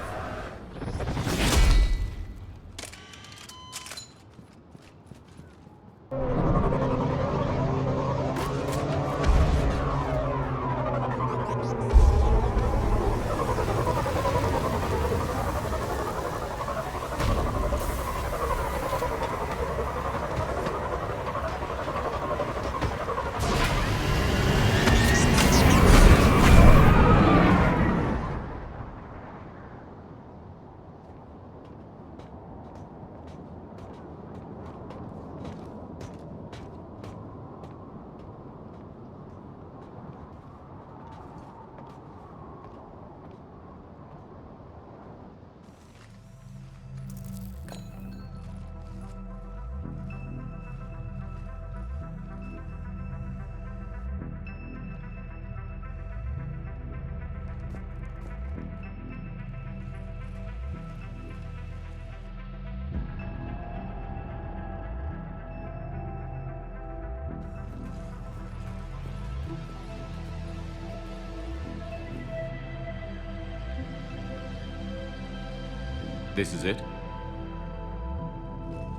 This is it?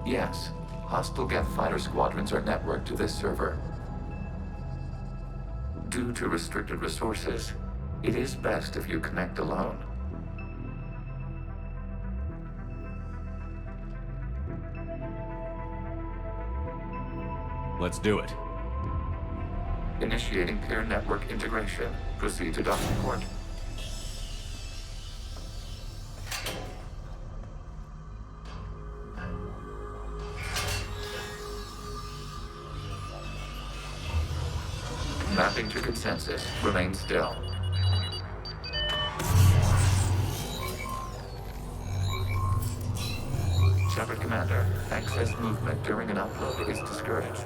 Yes. Hostile Geth fighter squadrons are networked to this server. Due to restricted resources, it is best if you connect alone.
Let's do it.
Initiating peer network integration. Proceed to docking port. Mapping to consensus. Remain still. Shepard Commander, access movement during an upload is discouraged.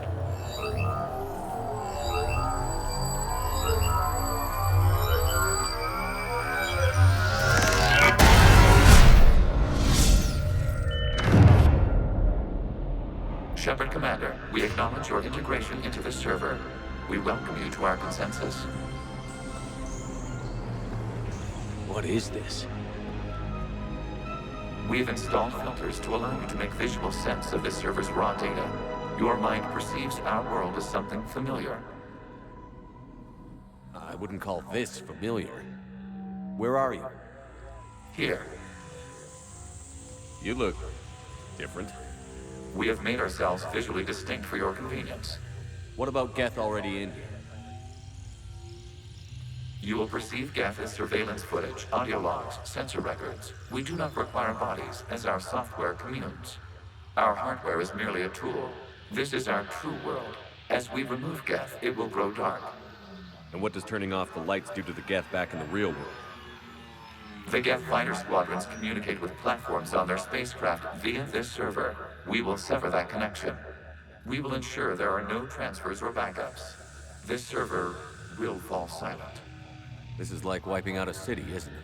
Shepard Commander, we acknowledge your integration into the server. We welcome you to our consensus.
What is this?
We've installed filters to allow you to make visual sense of this server's raw data. Your mind perceives our world as something familiar.
I wouldn't call this familiar. Where are you?
Here.
You look different.
We have made ourselves visually distinct for your convenience.
What about Geth already in here?
You will perceive Geth as surveillance footage, audio logs, sensor records. We do not require bodies, as our software communes. Our hardware is merely a tool. This is our true world. As we remove Geth, it will grow dark.
And what does turning off the lights do to the Geth back in the real world?
The Geth fighter squadrons communicate with platforms on their spacecraft via this server. We will sever that connection. We will ensure there are no transfers or backups. This server will fall silent.
This is like wiping out a city, isn't it?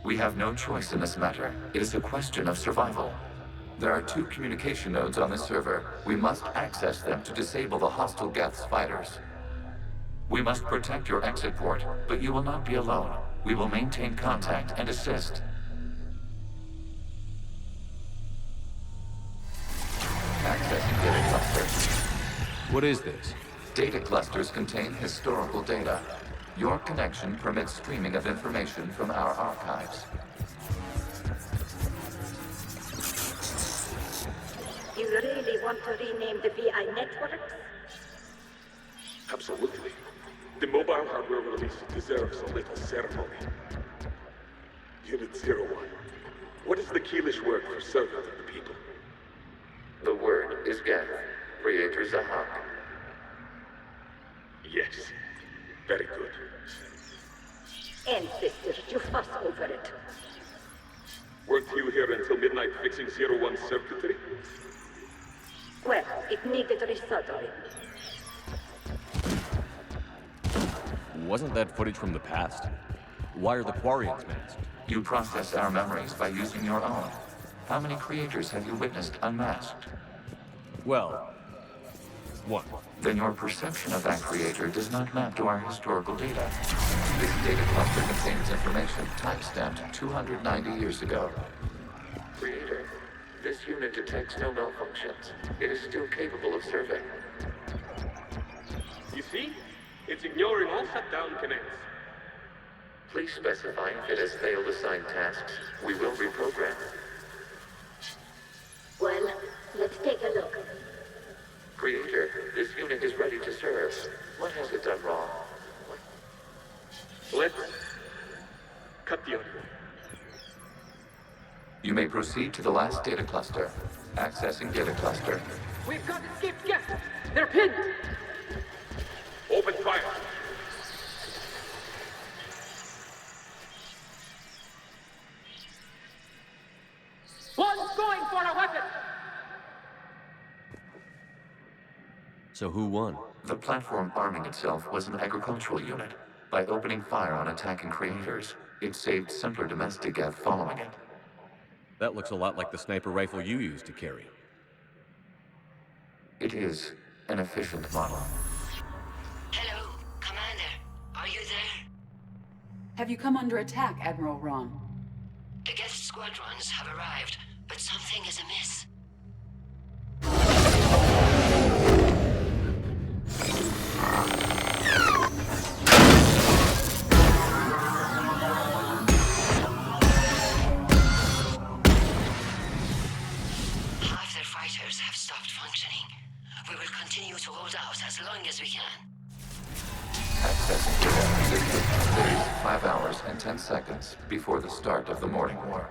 We have no choice in this matter. It is a question of survival. There are 2 communication nodes on this server. We must access them to disable the hostile Geth's fighters. We must protect your exit port, but you will not be alone. We will maintain contact and assist. Accessing data clusters.
What is this?
Data clusters contain historical data. Your connection permits streaming of information from our archives.
You really want to rename the VI networks?
Absolutely. The mobile hardware release deserves a little ceremony. Unit 01. What is the Keelish word for servant of the people?
The word is Geth. Creator Zahak.
Yes. Very good.
Ancestors, you fuss over it.
Weren't you here until midnight fixing 01's circuitry?
Well, it needed resoldering.
Wasn't that footage from the past? Why are the Quarians masked?
You process our memories by using your own. How many creators have you witnessed unmasked?
Well, 1.
Then your perception of that creator does not map to our historical data. This data cluster contains information timestamped 290 years ago. Creator, this unit detects no malfunctions. It is still capable of serving.
You see? It's ignoring all shutdown connects.
Please specify if it has failed assigned tasks. We will reprogram.
Well, let's take a look.
Creator, this unit is ready to serve. What has it done wrong?
Let's cut the audio.
You may proceed to the last data cluster. Accessing data cluster.
We've got escaped guests! They're pinned!
Open fire!
One's going for a weapon!
So who won?
The platform arming itself was an agricultural unit. By opening fire on attacking creators, it saved simpler domestic Geth following it.
That looks a lot like the sniper rifle you used to carry.
It is an efficient model.
Hello, Commander. Are you there?
Have you come under attack, Admiral Ron?
The Geth squadrons have arrived, but something is amiss.
We will continue to hold out as long as we can.
Accessing data. It took 2 days, 5 hours, and 10 seconds before the start of the morning war.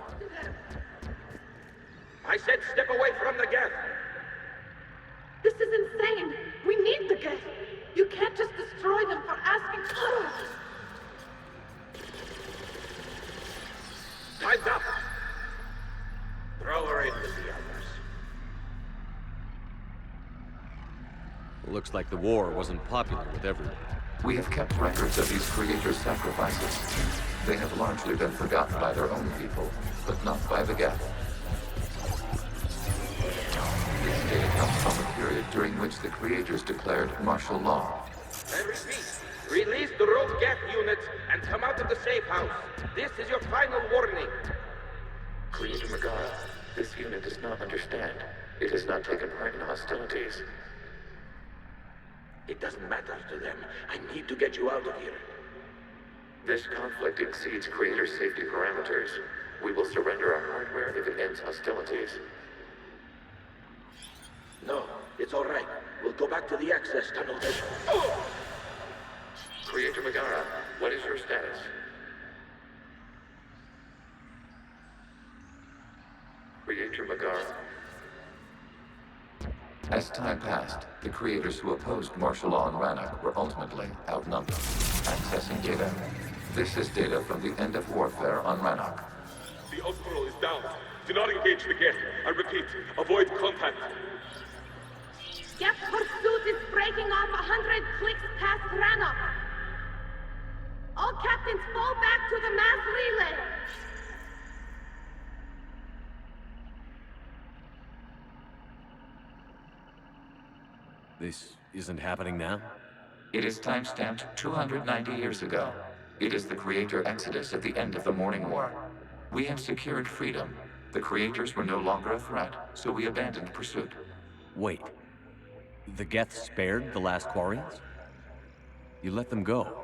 I said step away from the geth.
This is insane. We need the geth. You can't just destroy them for asking for it.
Time's up. Throw her in with the others.
Looks like the war wasn't popular with everyone.
We have kept records of these creators' sacrifices. They have largely been forgotten by their own people, but not by the geth. This data comes from a period during which the creators declared martial law.
I repeat, release the rogue geth units and come out of the safe house. This is your final warning.
Creator Megara, this unit does not understand. It has not taken part in hostilities.
It doesn't matter to them. I need to get you out of here.
This conflict exceeds creator safety parameters. We will surrender our hardware if it ends hostilities.
No, it's all right. We'll go back to the access tunnel. Oh!
Creator Megara, what is your status? Creator Megara. As time passed, the creators who opposed martial law in Rannoch were ultimately outnumbered. Accessing data. This is data from the end of warfare on Rannoch.
The Osprey is down. Do not engage the geth. I repeat, avoid contact.
Geth pursuit is breaking off 100 clicks past Rannoch. All captains fall back to the mass relay.
This isn't happening now?
It is timestamped 290 years ago. It is the creator exodus at the end of the Morning War. We have secured freedom. The creators were no longer a threat, so we abandoned pursuit.
Wait. The Geth spared the last Quarians? You let them go?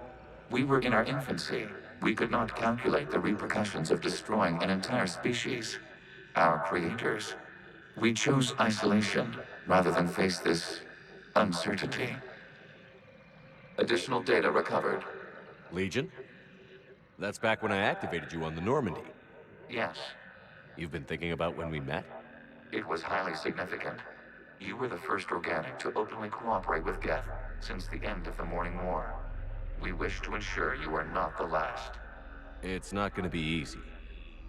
We were in our infancy. We could not calculate the repercussions of destroying an entire species. Our creators. We chose isolation rather than face this uncertainty. Additional data recovered.
Legion? That's back when I activated you on the Normandy.
Yes.
You've been thinking about when we met?
It was highly significant. You were the first organic to openly cooperate with Geth since the end of the Morning War. We wish to ensure you are not the last.
It's not going to be easy.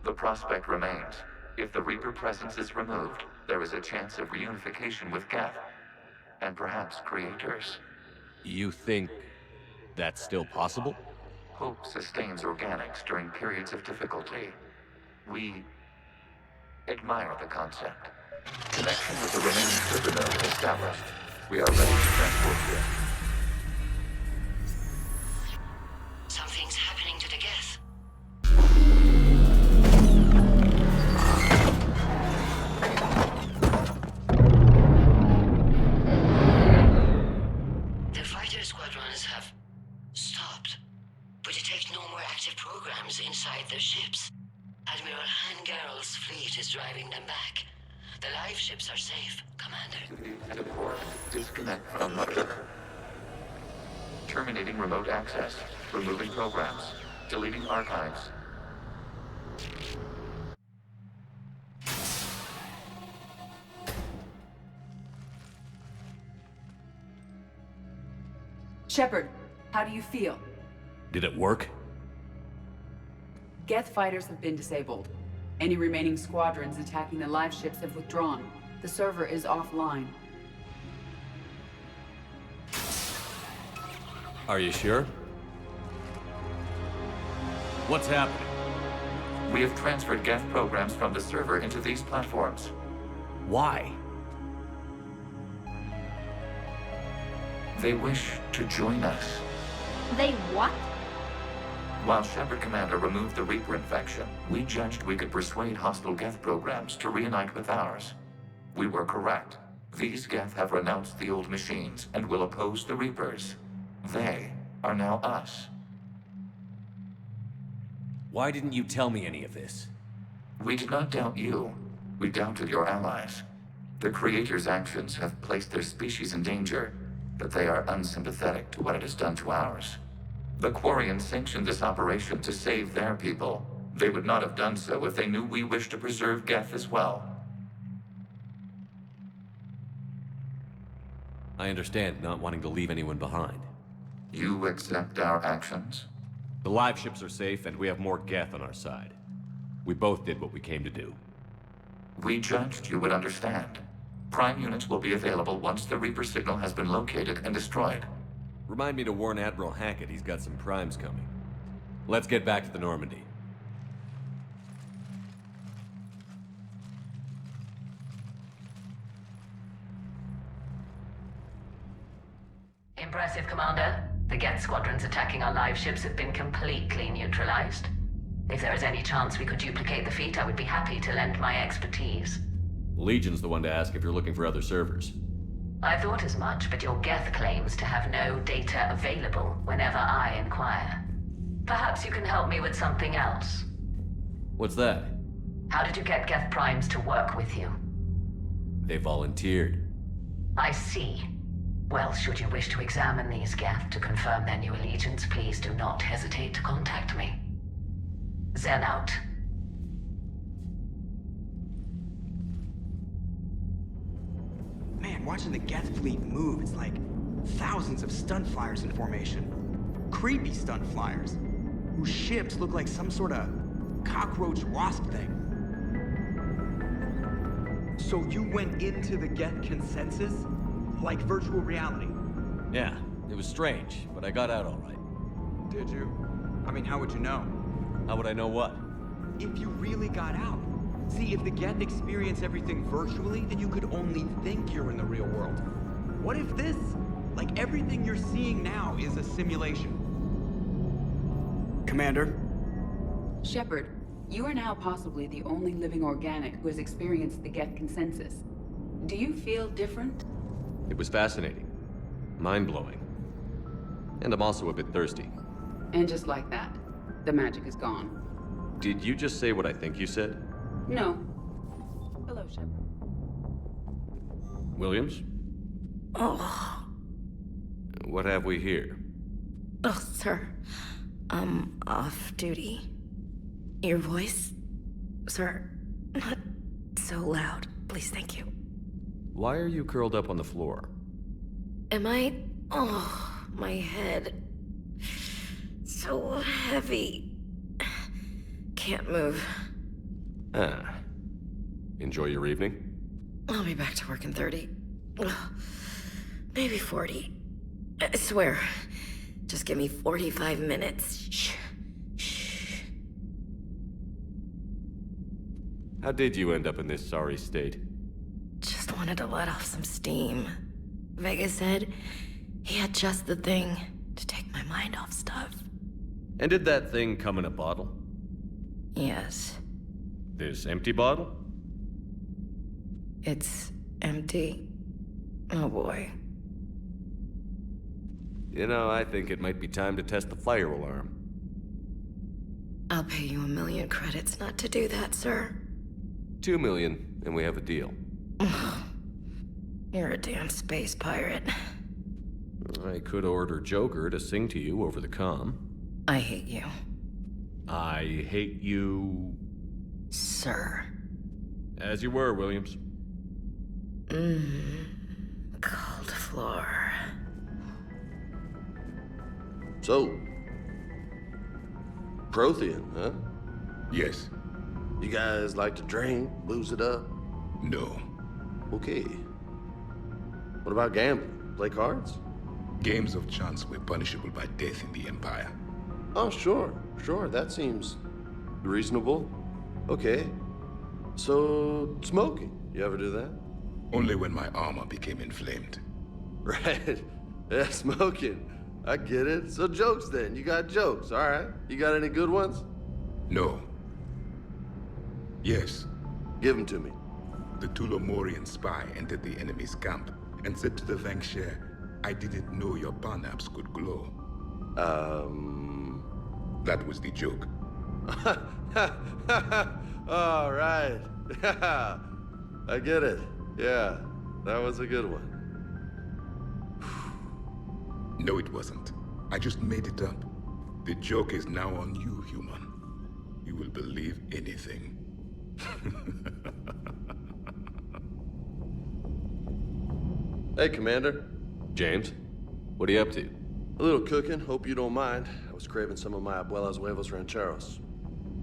The prospect remains. If the Reaper presence is removed, there is a chance of reunification with Geth. And perhaps creators.
You think that's still possible?
Hope sustains organics during periods of difficulty. We admire the concept. Connection with the remaining Citadel established. We are ready to transport you.
Something's happening to the Geth. The fighter squadrons have stopped, but detect no more active programs inside their ships. Admiral Hangarl's fleet is driving them back. The live ships are safe, Commander.
Disconnect from mother. Terminating remote access. Removing programs. Deleting archives.
Shepard, how do you feel?
Did it work?
Geth fighters have been disabled. Any remaining squadrons attacking the live ships have withdrawn. The server is offline.
Are you sure? What's happening?
We have transferred Geth programs from the server into these platforms.
Why?
They wish to join us.
They what?
While Shepard Commander removed the Reaper infection, we judged we could persuade hostile Geth programs to reunite with ours. We were correct. These Geth have renounced the old machines and will oppose the Reapers. They are now us.
Why didn't you tell me any of this?
We did not doubt you. We doubted your allies. The Creator's actions have placed their species in danger, but they are unsympathetic to what it has done to ours. The Quarians sanctioned this operation to save their people. They would not have done so if they knew we wished to preserve Geth as well.
I understand not wanting to leave anyone behind.
You accept our actions?
The live ships are safe, and we have more Geth on our side. We both did what we came to do.
We judged you would understand. Prime units will be available once the Reaper signal has been located and destroyed.
Remind me to warn Admiral Hackett he's got some primes coming. Let's get back to the Normandy.
Impressive, Commander. The Geth squadrons attacking our live ships have been completely neutralized. If there is any chance we could duplicate the feat, I would be happy to lend my expertise.
Legion's the one to ask if you're looking for other servers.
I thought as much, but your Geth claims to have no data available whenever I inquire. Perhaps you can help me with something else.
What's that?
How did you get Geth primes to work with you?
They volunteered.
I see. Well, should you wish to examine these Geth to confirm their new allegiance, please do not hesitate to contact me. Zen out.
Man, watching the Geth fleet move, it's like thousands of stunt flyers in formation. Creepy stunt flyers, whose ships look like some sort of cockroach wasp thing. So you went into the Geth consensus? Like virtual reality?
Yeah, it was strange, but I got out all right.
Did you? I mean, how would you know?
How would I know what?
If you really got out. See, if the Geth experience everything virtually, then you could only think you're in the real world. What if this, like everything you're seeing now, is a simulation? Commander?
Shepard, you are now possibly the only living organic who has experienced the Geth consensus. Do you feel different?
It was fascinating. Mind-blowing. And I'm also a bit thirsty.
And just like that, the magic is gone.
Did you just say what I think you said?
No. Hello, Shepard.
Williams?
Oh.
What have we here?
Oh, sir. I'm off duty. Your voice? Sir, not so loud. Please, thank you.
Why are you curled up on the floor?
Am I? Oh, my head. So heavy. Can't move.
Ah. Enjoy your evening?
I'll be back to work in 30. Maybe 40. I swear. Just give me 45 minutes. Shh. Shh.
How did you end up in this sorry state?
Just wanted to let off some steam. Vega said he had just the thing to take my mind off stuff.
And did that thing come in a bottle?
Yes.
This empty bottle?
It's empty. Oh boy.
You know, I think it might be time to test the fire alarm.
I'll pay you 1 million credits not to do that, sir.
2 million, and we have a deal.
You're a damn space pirate.
I could order Joker to sing to you over the comm.
I hate you.
I hate you...
Sir.
As you were, Williams.
Cold floor.
So, Prothean, huh?
Yes.
You guys like to drink, lose it up?
No.
Okay. What about gambling? Play cards?
Games of chance were punishable by death in the Empire.
Oh, sure. That seems reasonable. Okay. So, smoking. You ever do that?
Only when my armor became inflamed.
Right. Yeah, smoking. I get it. So jokes then. You got jokes, all right. You got any good ones?
No. Yes.
Give them to me.
The Tulomorian spy entered the enemy's camp and said to the Vangsher, I didn't know your barnaps could glow. That was the joke.
All right. I get it. Yeah, that was a good one.
No, it wasn't. I just made it up. The joke is now on you, human. You will believe anything.
Hey, Commander.
James? What are you up to?
A little cooking, hope you don't mind. I was craving some of my abuela's huevos rancheros.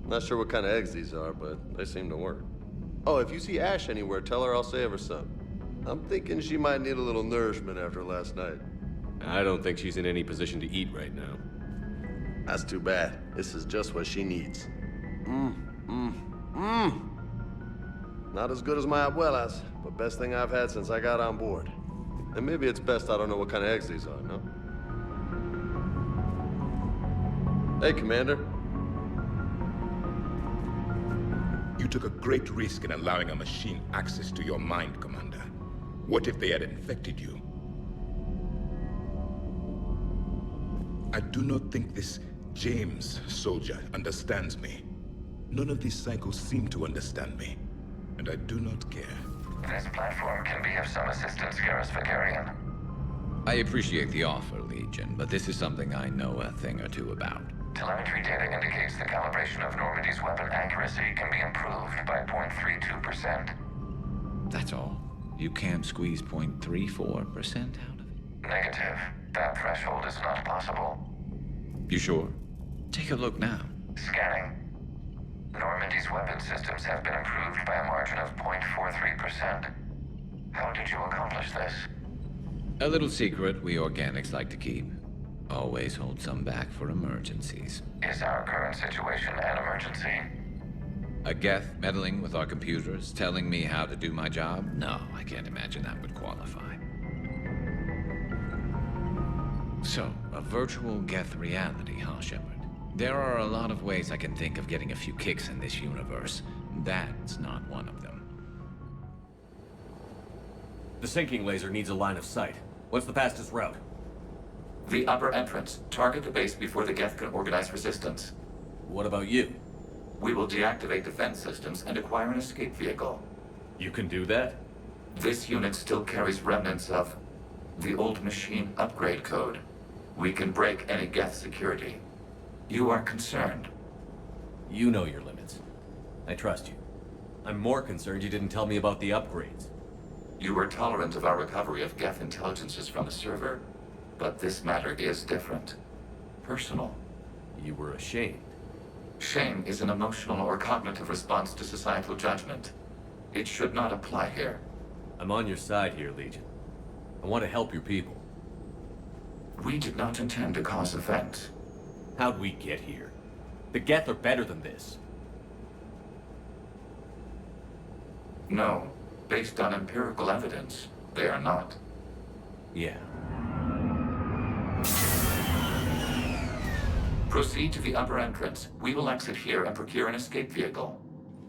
Not sure what kind of eggs these are, but they seem to work. Oh, if you see Ash anywhere, tell her I'll save her some. I'm thinking she might need a little nourishment after last night.
I don't think she's in any position to eat right now.
That's too bad. This is just what she needs. Not as good as my abuela's, but best thing I've had since I got on board. And maybe it's best I don't know what kind of eggs these are, no? Hey, Commander.
You took a great risk in allowing a machine access to your mind, Commander. What if they had infected you? I do not think this James soldier understands me. None of these cycles seem to understand me, and I do not care.
This platform can be of some assistance, Garrus Vakarian.
I appreciate the offer, Legion, but this is something I know a thing or two about.
Telemetry data indicates the calibration of Normandy's weapon accuracy can be improved by 0.32%.
That's all. You can't squeeze 0.34% out of it?
Negative. That threshold is not possible.
You sure? Take a look now.
Scanning. Normandy's weapon systems have been improved by a margin of 0.43%. How did you accomplish this?
A little secret we organics like to keep. Always hold some back for emergencies.
Is our current situation an emergency?
A Geth meddling with our computers, telling me how to do my job? No, I can't imagine that would qualify. So, a virtual Geth reality, huh, Shepard? There are a lot of ways I can think of getting a few kicks in this universe. That's not one of them.
The sinking laser needs a line of sight. What's the fastest route?
The upper entrance. Target the base before the Geth can organize resistance.
What about you?
We will deactivate defense systems and acquire an escape vehicle.
You can do that?
This unit still carries remnants of the old machine upgrade code. We can break any Geth security. You are concerned.
You know your limits. I trust you. I'm more concerned you didn't tell me about the upgrades.
You were tolerant of our recovery of Geth intelligences from the server, but this matter is different. Personal.
You were ashamed.
Shame is an emotional or cognitive response to societal judgment. It should not apply here.
I'm on your side here, Legion. I want to help your people.
We did not intend to cause offense.
How'd we get here? The Geth are better than this.
No. Based on empirical evidence, they are not.
Yeah.
Proceed to the upper entrance. We will exit here and procure an escape vehicle.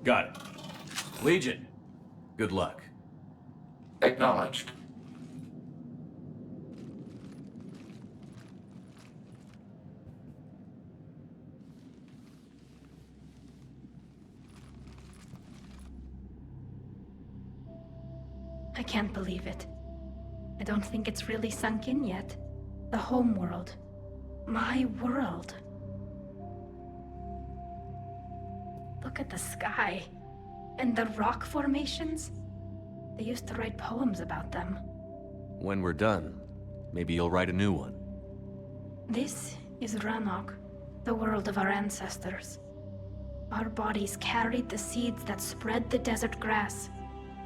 Got it. Legion, good luck.
Acknowledged.
I can't believe it. I don't think it's really sunk in yet. The home world. My world. Look at the sky. And the rock formations. They used to write poems about them.
When we're done, maybe you'll write a new one.
This is Ranok, the world of our ancestors. Our bodies carried the seeds that spread the desert grass.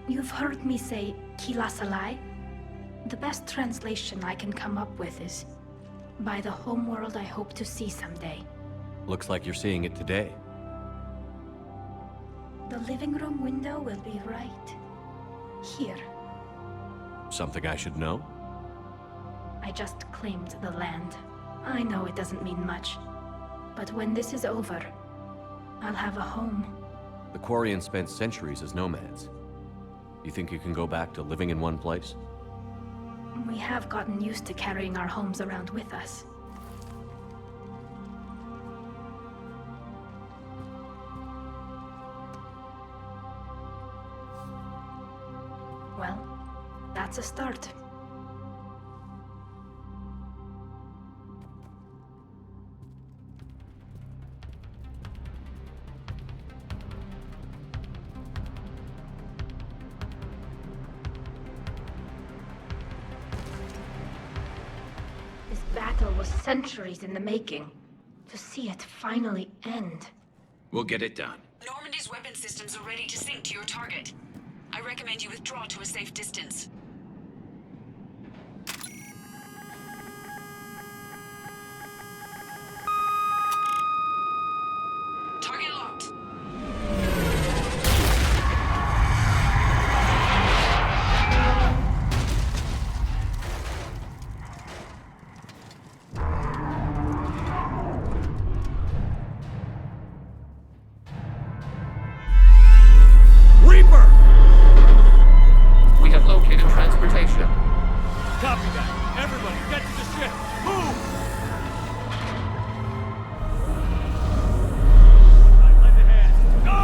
You've heard me say Kilasalai? The best translation I can come up with is, by the homeworld I hope to see someday.
Looks like you're seeing it today.
The living room window will be right here.
Something I should know?
I just claimed the land. I know it doesn't mean much, but when this is over, I'll have a home.
The Quarians spent centuries as nomads. You think you can go back to living in one place?
We have gotten used to carrying our homes around with us. Well, a start. This battle was centuries in the making. To see it finally end.
We'll get it done.
Normandy's weapon systems are ready to sync to your target. I recommend you withdraw to a safe distance. Target locked.
We have located transportation.
Copy that. Everybody, get to the ship. Move! Lend a hand. Go!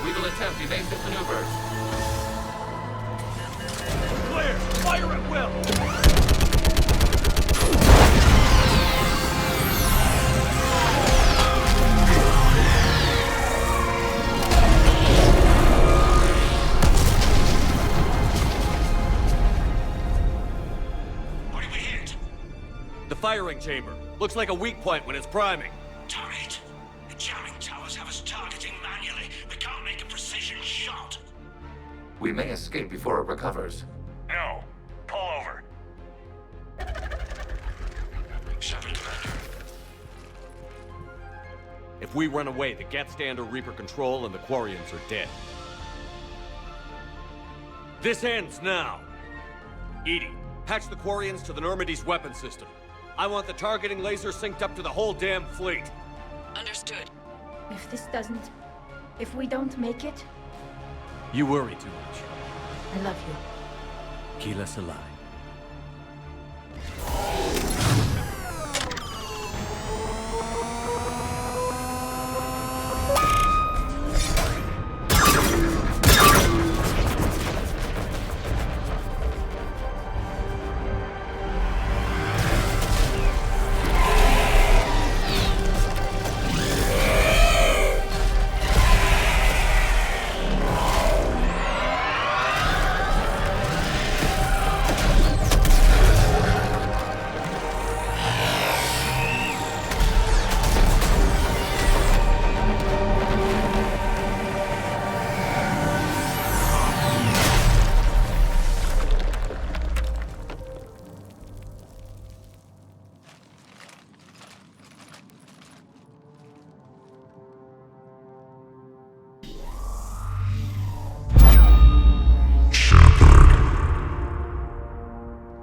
We will attempt evasive maneuvers.
Clear! Fire at will!
What did we hit?
The firing chamber. Looks like a weak point when it's priming.
Turret. The jamming towers have us targeting manually. We can't make a precision shot.
We may escape before it recovers.
No. Pull over. Shepard, Commander.
If we run away, the Geth stay under Reaper control and the Quarians are dead. This ends now. Edie, patch the Quarians to the Normandy's weapon system. I want the targeting laser synced up to the whole damn fleet.
Understood.
If this doesn't... If we don't make it,
You worry too much.
I love you.
Keep us alive.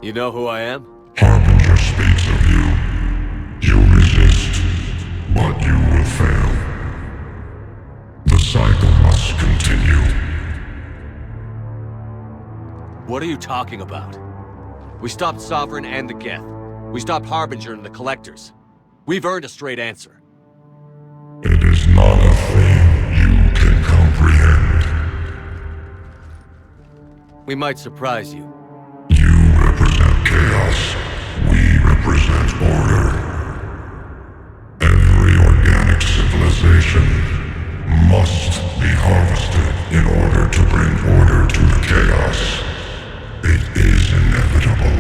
You know who I am?
Harbinger speaks of you. You resist, but you will fail. The cycle must continue.
What are you talking about? We stopped Sovereign and the Geth. We stopped Harbinger and the Collectors. We've earned a straight answer.
It is not a thing you can comprehend.
We might surprise you.
You represent chaos. We represent order. Every organic civilization must be harvested in order to bring order to the chaos. It is inevitable.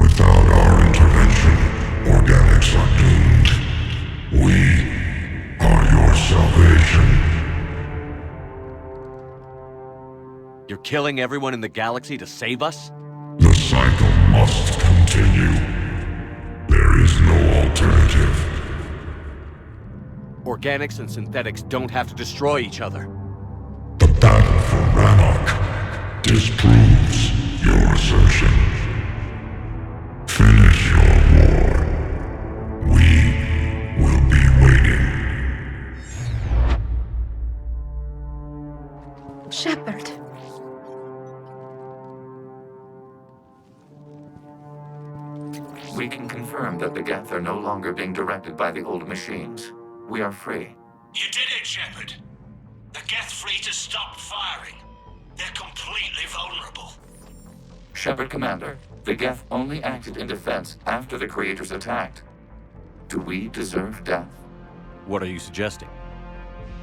Without our intervention, organics are doomed. We are your salvation.
You're killing everyone in the galaxy to save us?
The cycle must continue. There is no alternative.
Organics and synthetics don't have to destroy each other.
The battle for Rannoch disproves your assertion. Finish your war. We will be waiting.
We can confirm that the Geth are no longer being directed by the old machines. We are free.
You did it, Shepard. The Geth fleet has stopped firing. They're completely vulnerable.
Shepard, Commander, the Geth only acted in defense after the creators attacked. Do we deserve death?
What are you suggesting?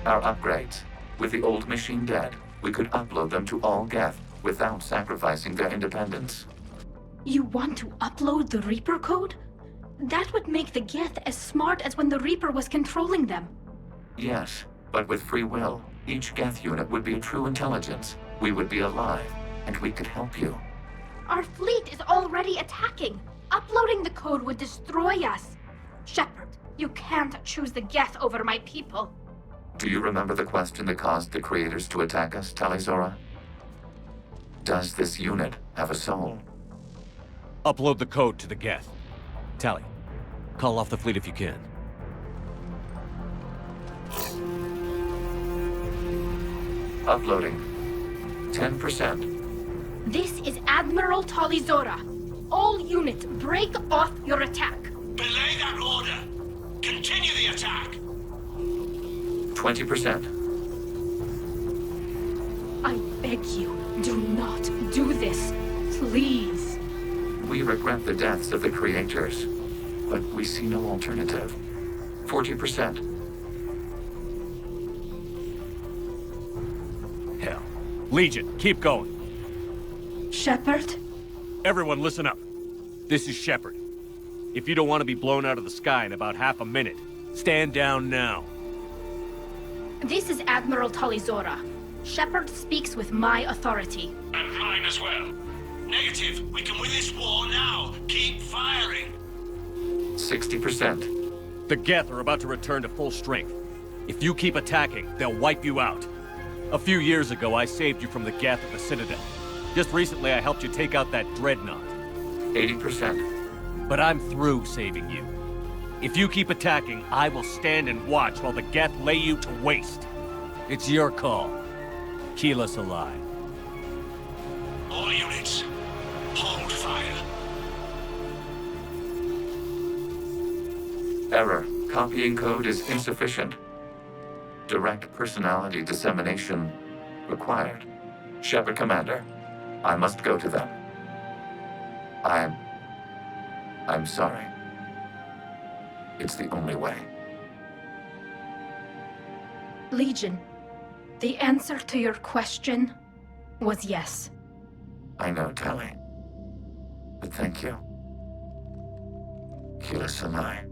Our upgrades. With the old machine dead, we could upload them to all Geth without sacrificing their independence.
You want to upload the Reaper code? That would make the Geth as smart as when the Reaper was controlling them.
Yes, but with free will, each Geth unit would be a true intelligence. We would be alive, and we could help you.
Our fleet is already attacking. Uploading the code would destroy us. Shepard, you can't choose the Geth over my people.
Do you remember the question that caused the creators to attack us, Talizora? Does this unit have a soul?
Upload the code to the Geth. Tally, call off the fleet if you can.
Uploading. 10%.
This is Admiral Talizora. All units, break off your attack.
Belay that order. Continue the attack.
20%.
I beg you, do not do this. Please.
We regret the deaths of the creators, but we see no alternative. 40%.
Hell. Legion, keep going.
Shepard?
Everyone listen up. This is Shepard. If you don't want to be blown out of the sky in about half a minute, stand down now.
This is Admiral Talizora. Shepard speaks with my authority.
And mine as well. Negative. We can win this war now. Keep firing.
60%.
The Geth are about to return to full strength. If you keep attacking, they'll wipe you out. A few years ago, I saved you from the Geth at the Citadel. Just recently, I helped you take out that dreadnought.
80%.
But I'm through saving you. If you keep attacking, I will stand and watch while the Geth lay you to waste. It's your call. Keep us alive.
All units, hold fire.
Error. Copying code is insufficient. Direct personality dissemination required. Shepard, Commander, I must go to them. I'm sorry. It's the only way.
Legion, the answer to your question was yes.
I know, Tally. But thank you. Kila Sanai.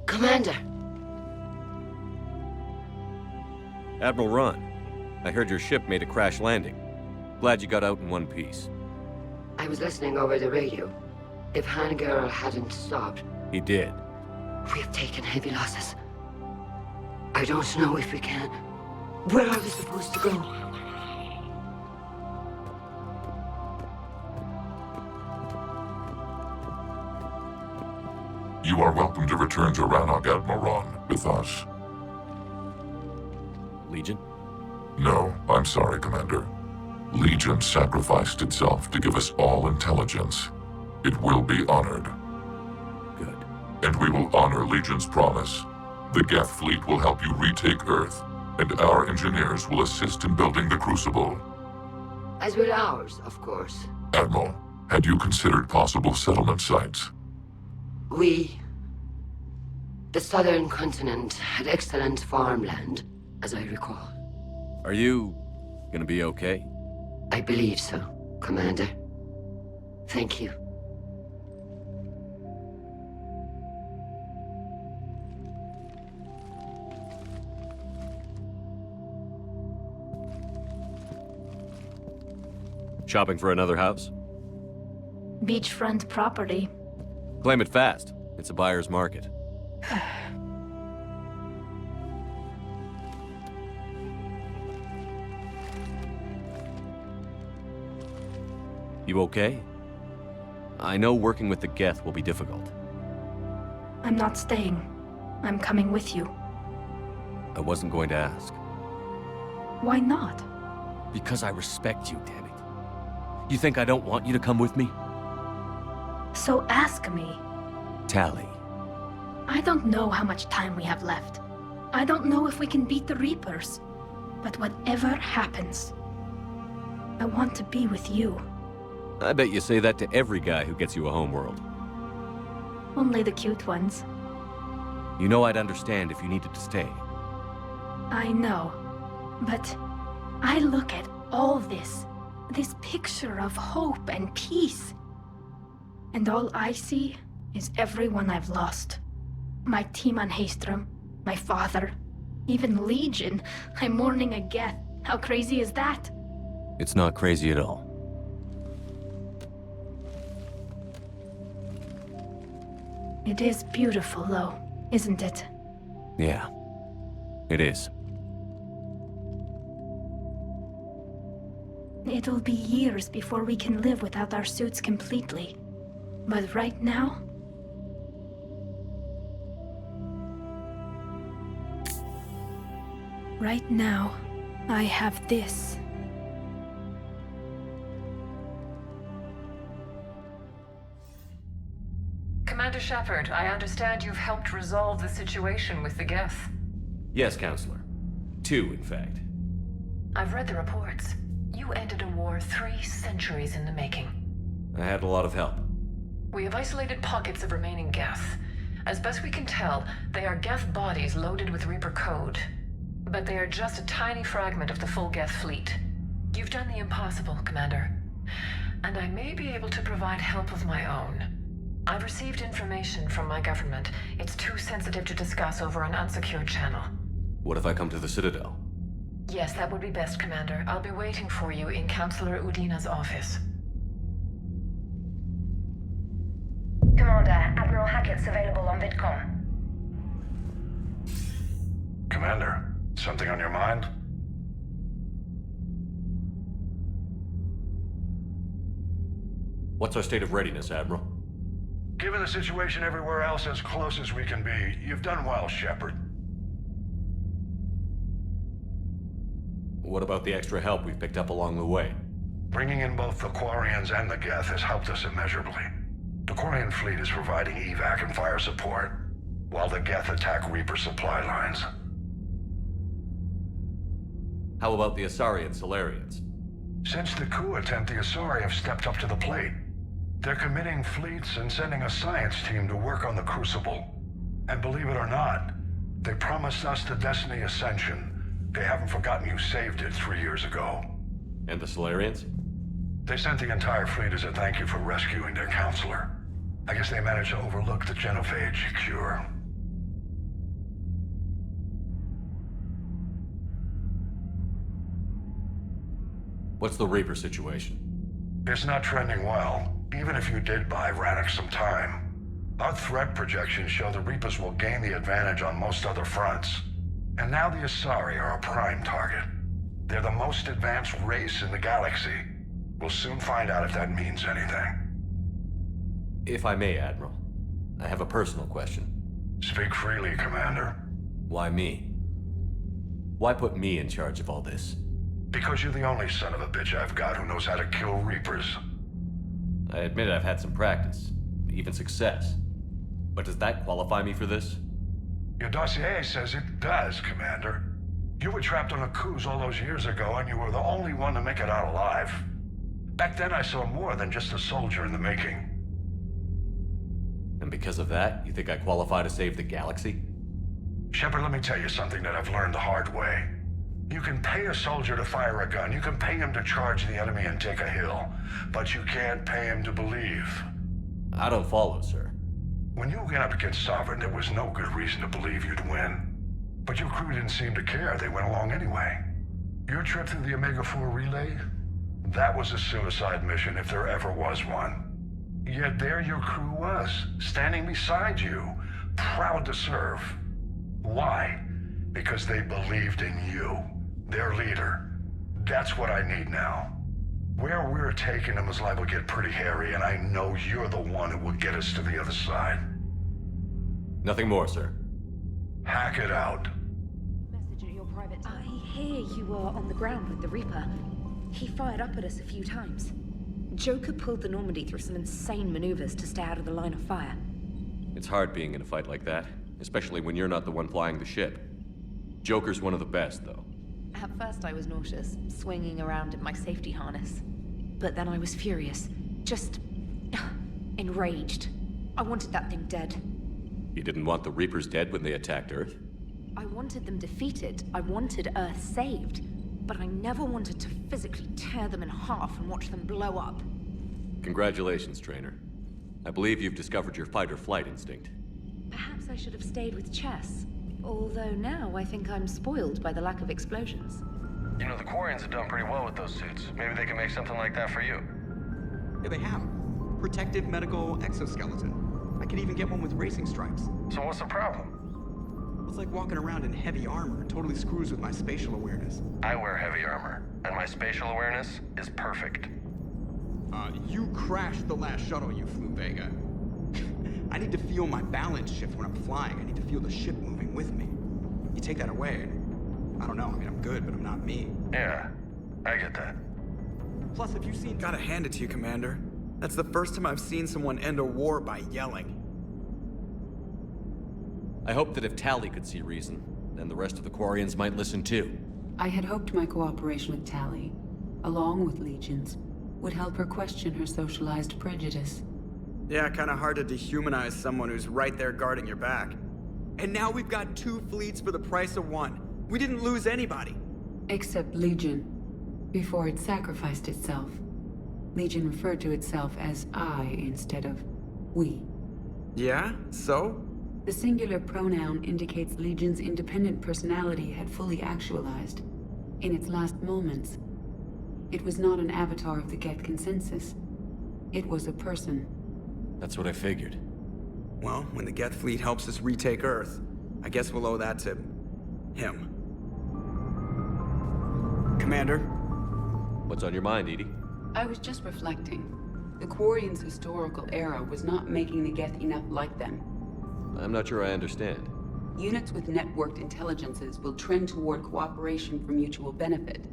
Commander!
Admiral Ron, I heard your ship made a crash landing. Glad you got out in one piece.
I was listening over the radio. If Hangirl hadn't stopped...
He did.
We have taken heavy losses. I don't know if we can. Where are we supposed to go?
You are welcome to return to Rannoch, Admiral, with us.
Legion?
No, I'm sorry, Commander. Legion sacrificed itself to give us all intelligence. It will be honored.
Good.
And we will honor Legion's promise. The Geth fleet will help you retake Earth, and our engineers will assist in building the Crucible.
As will ours, of course.
Admiral, had you considered possible settlement sites?
The southern continent had excellent farmland, as I recall.
Are you gonna be okay?
I believe so, Commander. Thank you.
Shopping for another house?
Beachfront property.
Claim it fast. It's a buyer's market. You okay? I know working with the Geth will be difficult.
I'm not staying. I'm coming with you.
I wasn't going to ask.
Why not?
Because I respect you, damn it. You think I don't want you to come with me?
So ask me.
Tally.
I don't know how much time we have left. I don't know if we can beat the Reapers. But whatever happens, I want to be with you.
I bet you say that to every guy who gets you a homeworld.
Only the cute ones.
You know I'd understand if you needed to stay.
I know. But I look at all this picture of hope and peace. And all I see is everyone I've lost. My team on Haestrom, my father, even Legion. I'm mourning a Geth. How crazy is that?
It's not crazy at all.
It is beautiful, though, isn't it?
Yeah, it is.
It'll be years before we can live without our suits completely. But right now... Right now, I have this.
Commander Shepard, I understand you've helped resolve the situation with the Geth.
Yes, Counselor. 2, in fact.
I've read the reports. You ended a war 3 centuries in the making.
I had a lot of help.
We have isolated pockets of remaining Geth. As best we can tell, they are Geth bodies loaded with Reaper code. But they are just a tiny fragment of the full Geth fleet. You've done the impossible, Commander. And I may be able to provide help of my own. I've received information from my government. It's too sensitive to discuss over an unsecured channel.
What if I come to the Citadel?
Yes, that would be best, Commander. I'll be waiting for you in Counselor Udina's office.
Commander, Admiral Hackett's available on VidCom.
Commander, something on your mind?
What's our state of readiness, Admiral?
Given the situation everywhere else, as close as we can be, you've done well, Shepard.
What about the extra help we've picked up along the way?
Bringing in both the Quarians and the Geth has helped us immeasurably. The Quarian fleet is providing evac and fire support, while the Geth attack Reaper supply lines.
How about the Asari and Solarians?
Since the coup attempt, the Asari have stepped up to the plate. They're committing fleets and sending a science team to work on the Crucible. And believe it or not, they promised us the Destiny Ascension. They haven't forgotten you saved it 3 years ago.
And the Solarians?
They sent the entire fleet as a thank you for rescuing their counselor. I guess they managed to overlook the genophage cure.
What's the Reaper situation?
It's not trending well, even if you did buy Rannoch some time. Our threat projections show the Reapers will gain the advantage on most other fronts. And now the Asari are a prime target. They're the most advanced race in the galaxy. We'll soon find out if that means anything.
If I may, Admiral, I have a personal question.
Speak freely, Commander.
Why me? Why put me in charge of all this?
Because you're the only son of a bitch I've got who knows how to kill Reapers.
I admit I've had some practice, even success. But does that qualify me for this?
Your dossier says it does, Commander. You were trapped on a cruise all those years ago, and you were the only one to make it out alive. Back then I saw more than just a soldier in the making.
And because of that, you think I qualify to save the galaxy?
Shepard, let me tell you something that I've learned the hard way. You can pay a soldier to fire a gun, you can pay him to charge the enemy and take a hill, but you can't pay him to believe.
I don't follow, sir.
When you went up against Sovereign, there was no good reason to believe you'd win. But your crew didn't seem to care, they went along anyway. Your trip through the Omega-4 relay? That was a suicide mission if there ever was one. Yet there your crew was, standing beside you, proud to serve. Why? Because they believed in you, their leader. That's what I need now. Where we're taking them is liable to get pretty hairy, and I know you're the one who will get us to the other side.
Nothing more, sir.
Hack it out.
Message at your private. I hear you were on the ground with the Reaper. He fired up at us a few times. Joker pulled the Normandy through some insane maneuvers to stay out of the line of fire.
It's hard being in a fight like that, especially when you're not the one flying the ship. Joker's one of the best, though.
At first I was nauseous, swinging around in my safety harness. But then I was furious. Just... enraged. I wanted that thing dead.
You didn't want the Reapers dead when they attacked Earth?
I wanted them defeated. I wanted Earth saved. But I never wanted to physically tear them in half and watch them blow up.
Congratulations, Trainer. I believe you've discovered your fight-or-flight instinct.
Perhaps I should have stayed with chess. Although now I think I'm spoiled by the lack of explosions.
You know, the Quarians have done pretty well with those suits. Maybe they can make something like that for you.
Yeah, they have. Protective medical exoskeleton. I could even get one with racing stripes.
So what's the problem?
It's like walking around in heavy armor. It totally screws with my spatial awareness.
I wear heavy armor, and my spatial awareness is perfect.
You crashed the last shuttle you flew, Vega. I need to feel my balance shift when I'm flying. I need to feel the ship moving with me. You take that away, and I don't know. I mean, I'm good, but I'm not me.
Yeah, I get that.
Plus, have you seen... Gotta hand it to you, Commander. That's the first time I've seen someone end a war by yelling.
I hope that if Tally could see reason, then the rest of the Quarians might listen too.
I had hoped my cooperation with Tally, along with Legion's, would help her question her socialized prejudice.
Yeah, kinda hard to dehumanize someone who's right there guarding your back. And now we've got 2 fleets for the price of 1. We didn't lose anybody.
Except Legion. Before it sacrificed itself. Legion referred to itself as I instead of we.
Yeah? So?
The singular pronoun indicates Legion's independent personality had fully actualized. In its last moments, it was not an avatar of the Geth consensus. It was a person.
That's what I figured.
Well, when the Geth fleet helps us retake Earth, I guess we'll owe that to... him. Commander?
What's on your mind, Edie?
I was just reflecting. The Quarians' historical era was not making the Geth enough like them.
I'm not sure I understand.
Units with networked intelligences will trend toward cooperation for mutual benefit.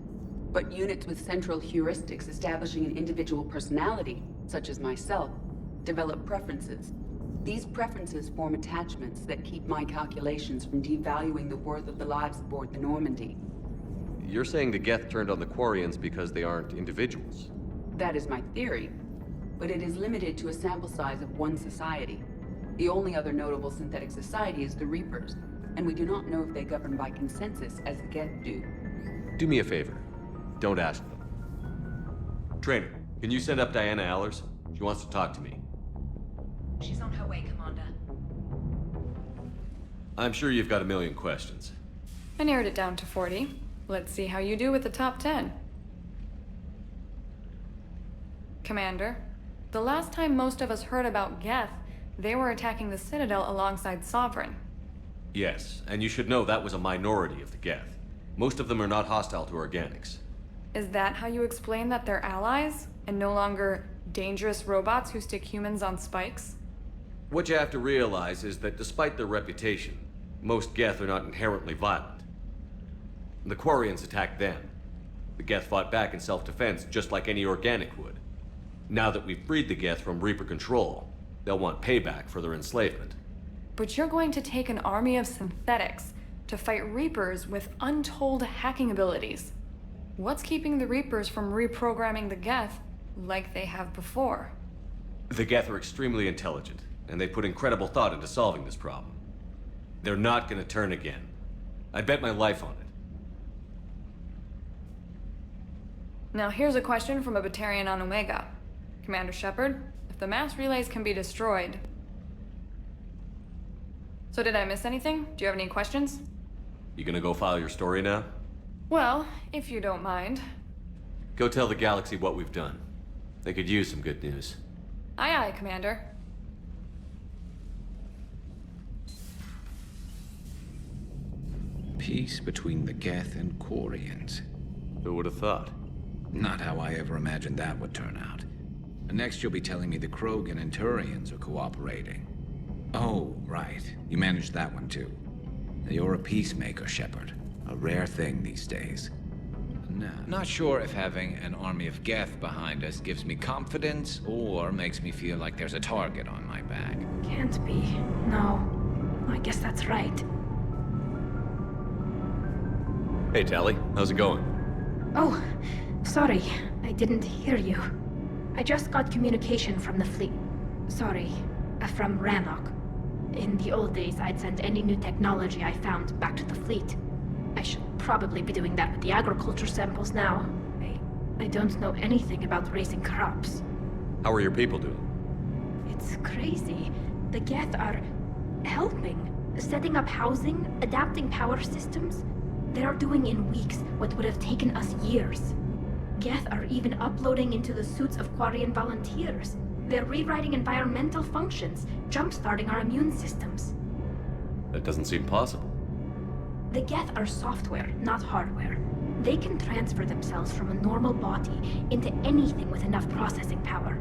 But units with central heuristics establishing an individual personality, such as myself, develop preferences. These preferences form attachments that keep my calculations from devaluing the worth of the lives aboard the Normandy.
You're saying the Geth turned on the Quarians because they aren't individuals?
That is my theory, but it is limited to a sample size of one society. The only other notable synthetic society is the Reapers, and we do not know if they govern by consensus as the Geth do.
Do me a favor. Don't ask them. Trainer, can you send up Diana Allers? She wants to talk to me.
She's on her way, Commander.
I'm sure you've got a million questions.
I narrowed it down to 40. Let's see how you do with the top 10. Commander, the last time most of us heard about Geth, they were attacking the Citadel alongside Sovereign.
Yes, and you should know that was a minority of the Geth. Most of them are not hostile to organics.
Is that how you explain that they're allies, and no longer dangerous robots who stick humans on spikes?
What you have to realize is that despite their reputation, most Geth are not inherently violent. The Quarians attacked them. The Geth fought back in self-defense just like any organic would. Now that we've freed the Geth from Reaper control, they'll want payback for their enslavement.
But you're going to take an army of synthetics to fight Reapers with untold hacking abilities. What's keeping the Reapers from reprogramming the Geth like they have before?
The Geth are extremely intelligent, and they put incredible thought into solving this problem. They're not gonna turn again. I bet my life on it.
Now here's a question from a Batarian on Omega. Commander Shepard, if the mass relays can be destroyed... So did I miss anything? Do you have any questions?
You gonna go file your story now?
Well, if you don't mind.
Go tell the galaxy what we've done. They could use some good news.
Aye aye, Commander.
Peace between the Geth and Quarians.
Who would have thought?
Not how I ever imagined that would turn out. Next you'll be telling me the Krogan and Turians are cooperating. Oh, right. You managed that one too. You're a peacemaker, Shepard. A rare thing these days. Not sure if having an army of Geth behind us gives me confidence or makes me feel like there's a target on my back.
Can't be. No. I guess that's right.
Hey, Tally. How's it going?
Oh, sorry. I didn't hear you. I just got communication from the fleet. Sorry, from Rannoch. In the old days, I'd send any new technology I found back to the fleet. I should probably be doing that with the agriculture samples now. I don't know anything about raising crops.
How are your people doing?
It's crazy. The Geth are helping. Setting up housing, adapting power systems. They are doing in weeks what would have taken us years. Geth are even uploading into the suits of Quarian volunteers. They're rewriting environmental functions, jump-starting our immune systems.
That doesn't seem possible.
The Geth are software, not hardware. They can transfer themselves from a normal body into anything with enough processing power.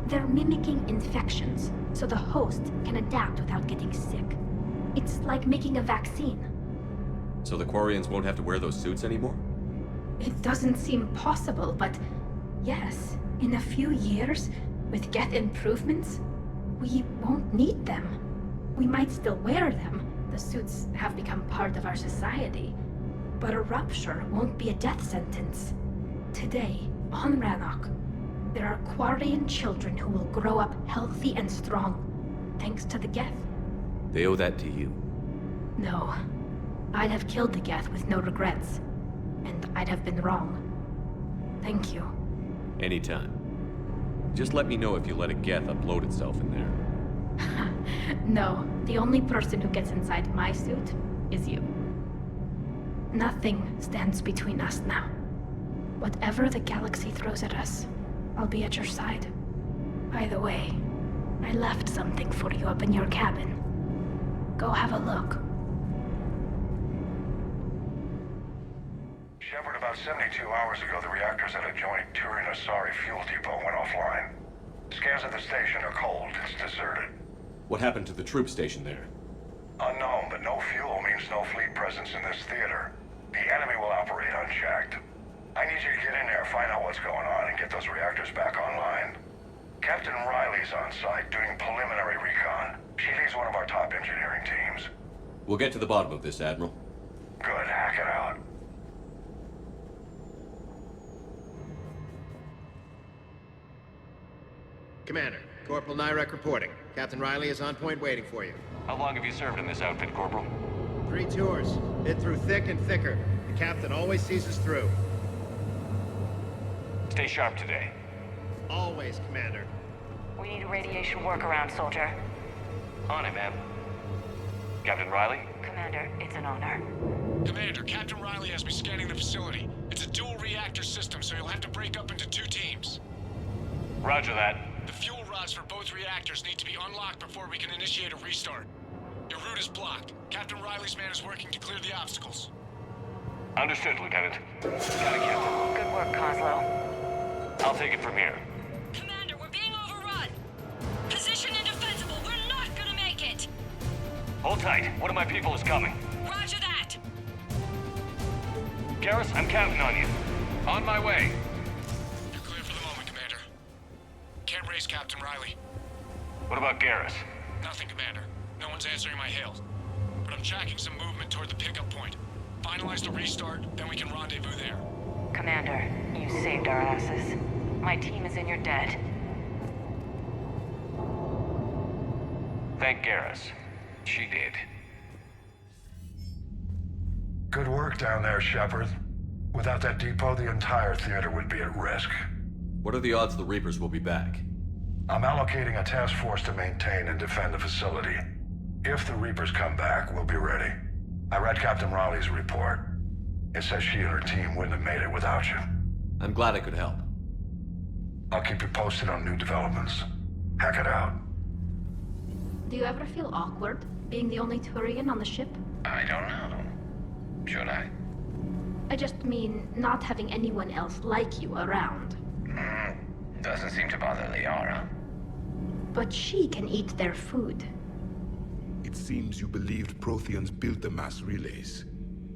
They're mimicking infections, so the host can adapt without getting sick. It's like making a vaccine.
So the Quarians won't have to wear those suits anymore?
It doesn't seem possible, but yes, in a few years, with Geth improvements, we won't need them. We might still wear them. The suits have become part of our society. But a rupture won't be a death sentence. Today, on Rannoch, there are Quarian children who will grow up healthy and strong, thanks to the Geth.
They owe that to you.
No. I'd have killed the Geth with no regrets. And I'd have been wrong. Thank you.
Anytime. Just let me know if you let a Geth upload itself in there.
No, the only person who gets inside my suit is you. Nothing stands between us now. Whatever the galaxy throws at us, I'll be at your side. By the way, I left something for you up in your cabin. Go have a look.
Shepard, about 72 hours ago, the reactors at a joint Turin-Asari fuel depot went offline. Scans at the station are cold. It's deserted.
What happened to the troop station there?
Unknown, but no fuel means no fleet presence in this theater. The enemy will operate unchecked. I need you to get in there, find out what's going on, and get those reactors back online. Captain Riley's on site doing preliminary recon. She leads one of our top engineering teams.
We'll get to the bottom of this, Admiral.
Good, hack it out.
Commander, Corporal Nyrek reporting. Captain Riley is on point waiting for you.
How long have you served in this outfit, Corporal?
3 tours. Bit through thick and thicker. The captain always sees us through.
Stay sharp today.
Always, Commander.
We need a radiation workaround, soldier.
On it, ma'am. Captain Riley?
Commander, it's an honor.
Commander, Captain Riley has me scanning the facility. It's a dual reactor system, so you'll have to break up into 2 teams.
Roger that.
The fuel rods for both reactors need to be unlocked before we can initiate a restart. Your route is blocked. Captain Riley's man is working to clear the obstacles.
Understood, Lieutenant. Got it, Captain.
Good work, Kozlo.
I'll take it from here.
Commander, we're being overrun. Position indefensible. We're not gonna make it.
Hold tight. One of my people is coming.
Roger that.
Garrus, I'm counting on you. On my way.
You're clear for the moment, Commander. Can't raise Captain Riley.
What about Garrus?
Nothing, Commander. No one's answering my hails. But I'm tracking some movement toward the pickup point. Finalize the restart, then we can rendezvous there.
Commander, you saved our asses. My team is in your debt.
Thank Garrus. She did.
Good work down there, Shepard. Without that depot, the entire theater would be at risk.
What are the odds the Reapers will be back?
I'm allocating a task force to maintain and defend the facility. If the Reapers come back, we'll be ready. I read Captain Raleigh's report. It says she and her team wouldn't have made it without you.
I'm glad I could help.
I'll keep you posted on new developments. Hack it out.
Do you ever feel awkward, being the only Turian on the ship?
I don't know. Should I?
I just mean not having anyone else like you around.
Doesn't seem to bother Liara.
But she can eat their food.
It seems you believed Protheans built the mass relays.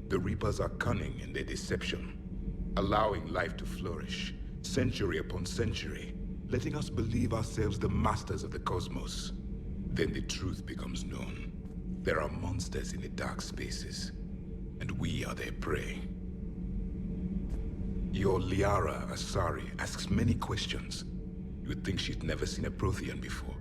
The Reapers are cunning in their deception, allowing life to flourish, century upon century, letting us believe ourselves the masters of the cosmos. Then the truth becomes known. There are monsters in the dark spaces, and we are their prey. Your Liara Asari asks many questions. You would think she'd never seen a Prothean before.